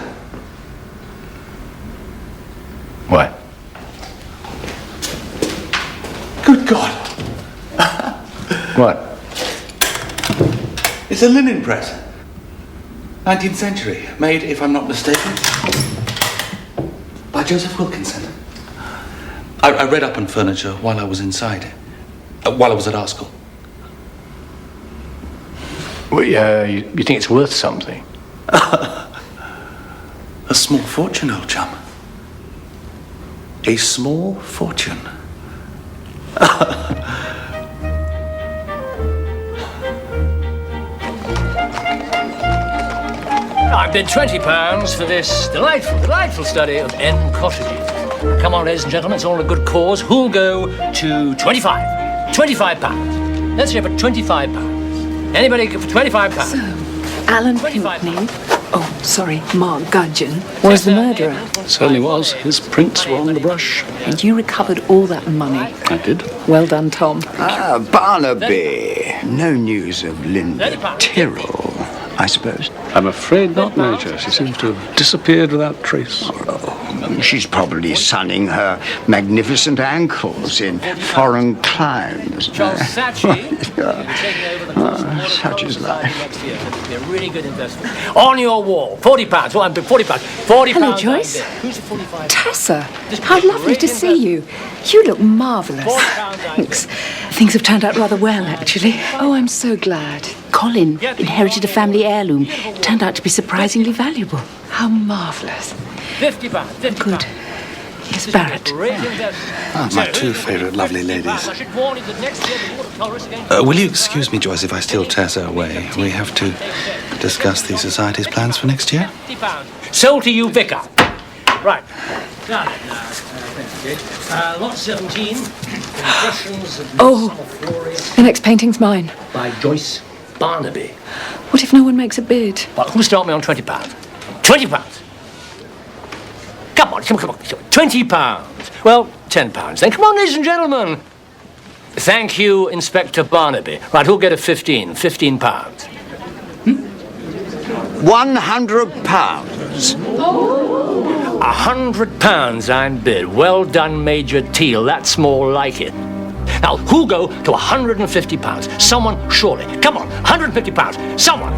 [SPEAKER 17] What?
[SPEAKER 18] Good God!
[SPEAKER 17] What?
[SPEAKER 18] It's a linen press. 19th century. Made, if I'm not mistaken, by Joseph Wilkinson. I read up on furniture while I was inside. While I was at art school.
[SPEAKER 17] Well, you think it's worth something?
[SPEAKER 18] A small fortune, old chum. A small fortune.
[SPEAKER 17] I've bid £20 for this delightful study of N. cottages. Come on, ladies and gentlemen, it's all a good cause. Who'll go to 25? £25. Let's hear for £25. Anybody for £25?
[SPEAKER 20] So, Alan Pinkney, oh, sorry, Mark Gudgeon, was the murderer.
[SPEAKER 8] Certainly was. His prints were on the brush.
[SPEAKER 20] And you recovered all that money.
[SPEAKER 8] I did.
[SPEAKER 20] Well done, Tom.
[SPEAKER 3] Barnaby. No news of Linda Tyrrell, I suppose.
[SPEAKER 8] I'm afraid not, Major. She seems to have disappeared without trace.
[SPEAKER 3] She's probably sunning her magnificent ankles in foreign climes.
[SPEAKER 17] Charles Saatchi,
[SPEAKER 3] such is life.
[SPEAKER 17] Next year. It'll be a really good investment. On your wall, £40. Well, I'm £40. £40.
[SPEAKER 20] Hello, Joyce.
[SPEAKER 17] Who's the 45?
[SPEAKER 20] Tessa, how lovely to see you. You look marvellous. Thanks. Things have turned out rather well, actually. Oh, I'm so glad. Colin inherited a family heirloom. Turned out to be surprisingly valuable. How marvellous.
[SPEAKER 17] £50.
[SPEAKER 20] Good.
[SPEAKER 7] Yes, Barrett.
[SPEAKER 18] My two favourite lovely ladies. Will you excuse me, Joyce, if I steal Tessa away? We have to discuss the Society's plans for next year.
[SPEAKER 13] Sold to you, Vicar. Right. Lot 17. Impressions of
[SPEAKER 20] Oh, the next painting's mine.
[SPEAKER 13] by Joyce Barnaby.
[SPEAKER 20] What if no one makes a bid?
[SPEAKER 13] Well, who'll start me on £20? £20! Come on. £20. Well, £10 then. Come on, ladies and gentlemen. Thank you, Inspector Barnaby. Right, who'll get a 15? £15.
[SPEAKER 3] £100.
[SPEAKER 13] £100 I'm bid. Well done, Major Teal. That's more like it. Now, who'll go to £150? Someone, surely. Come on, £150. Someone.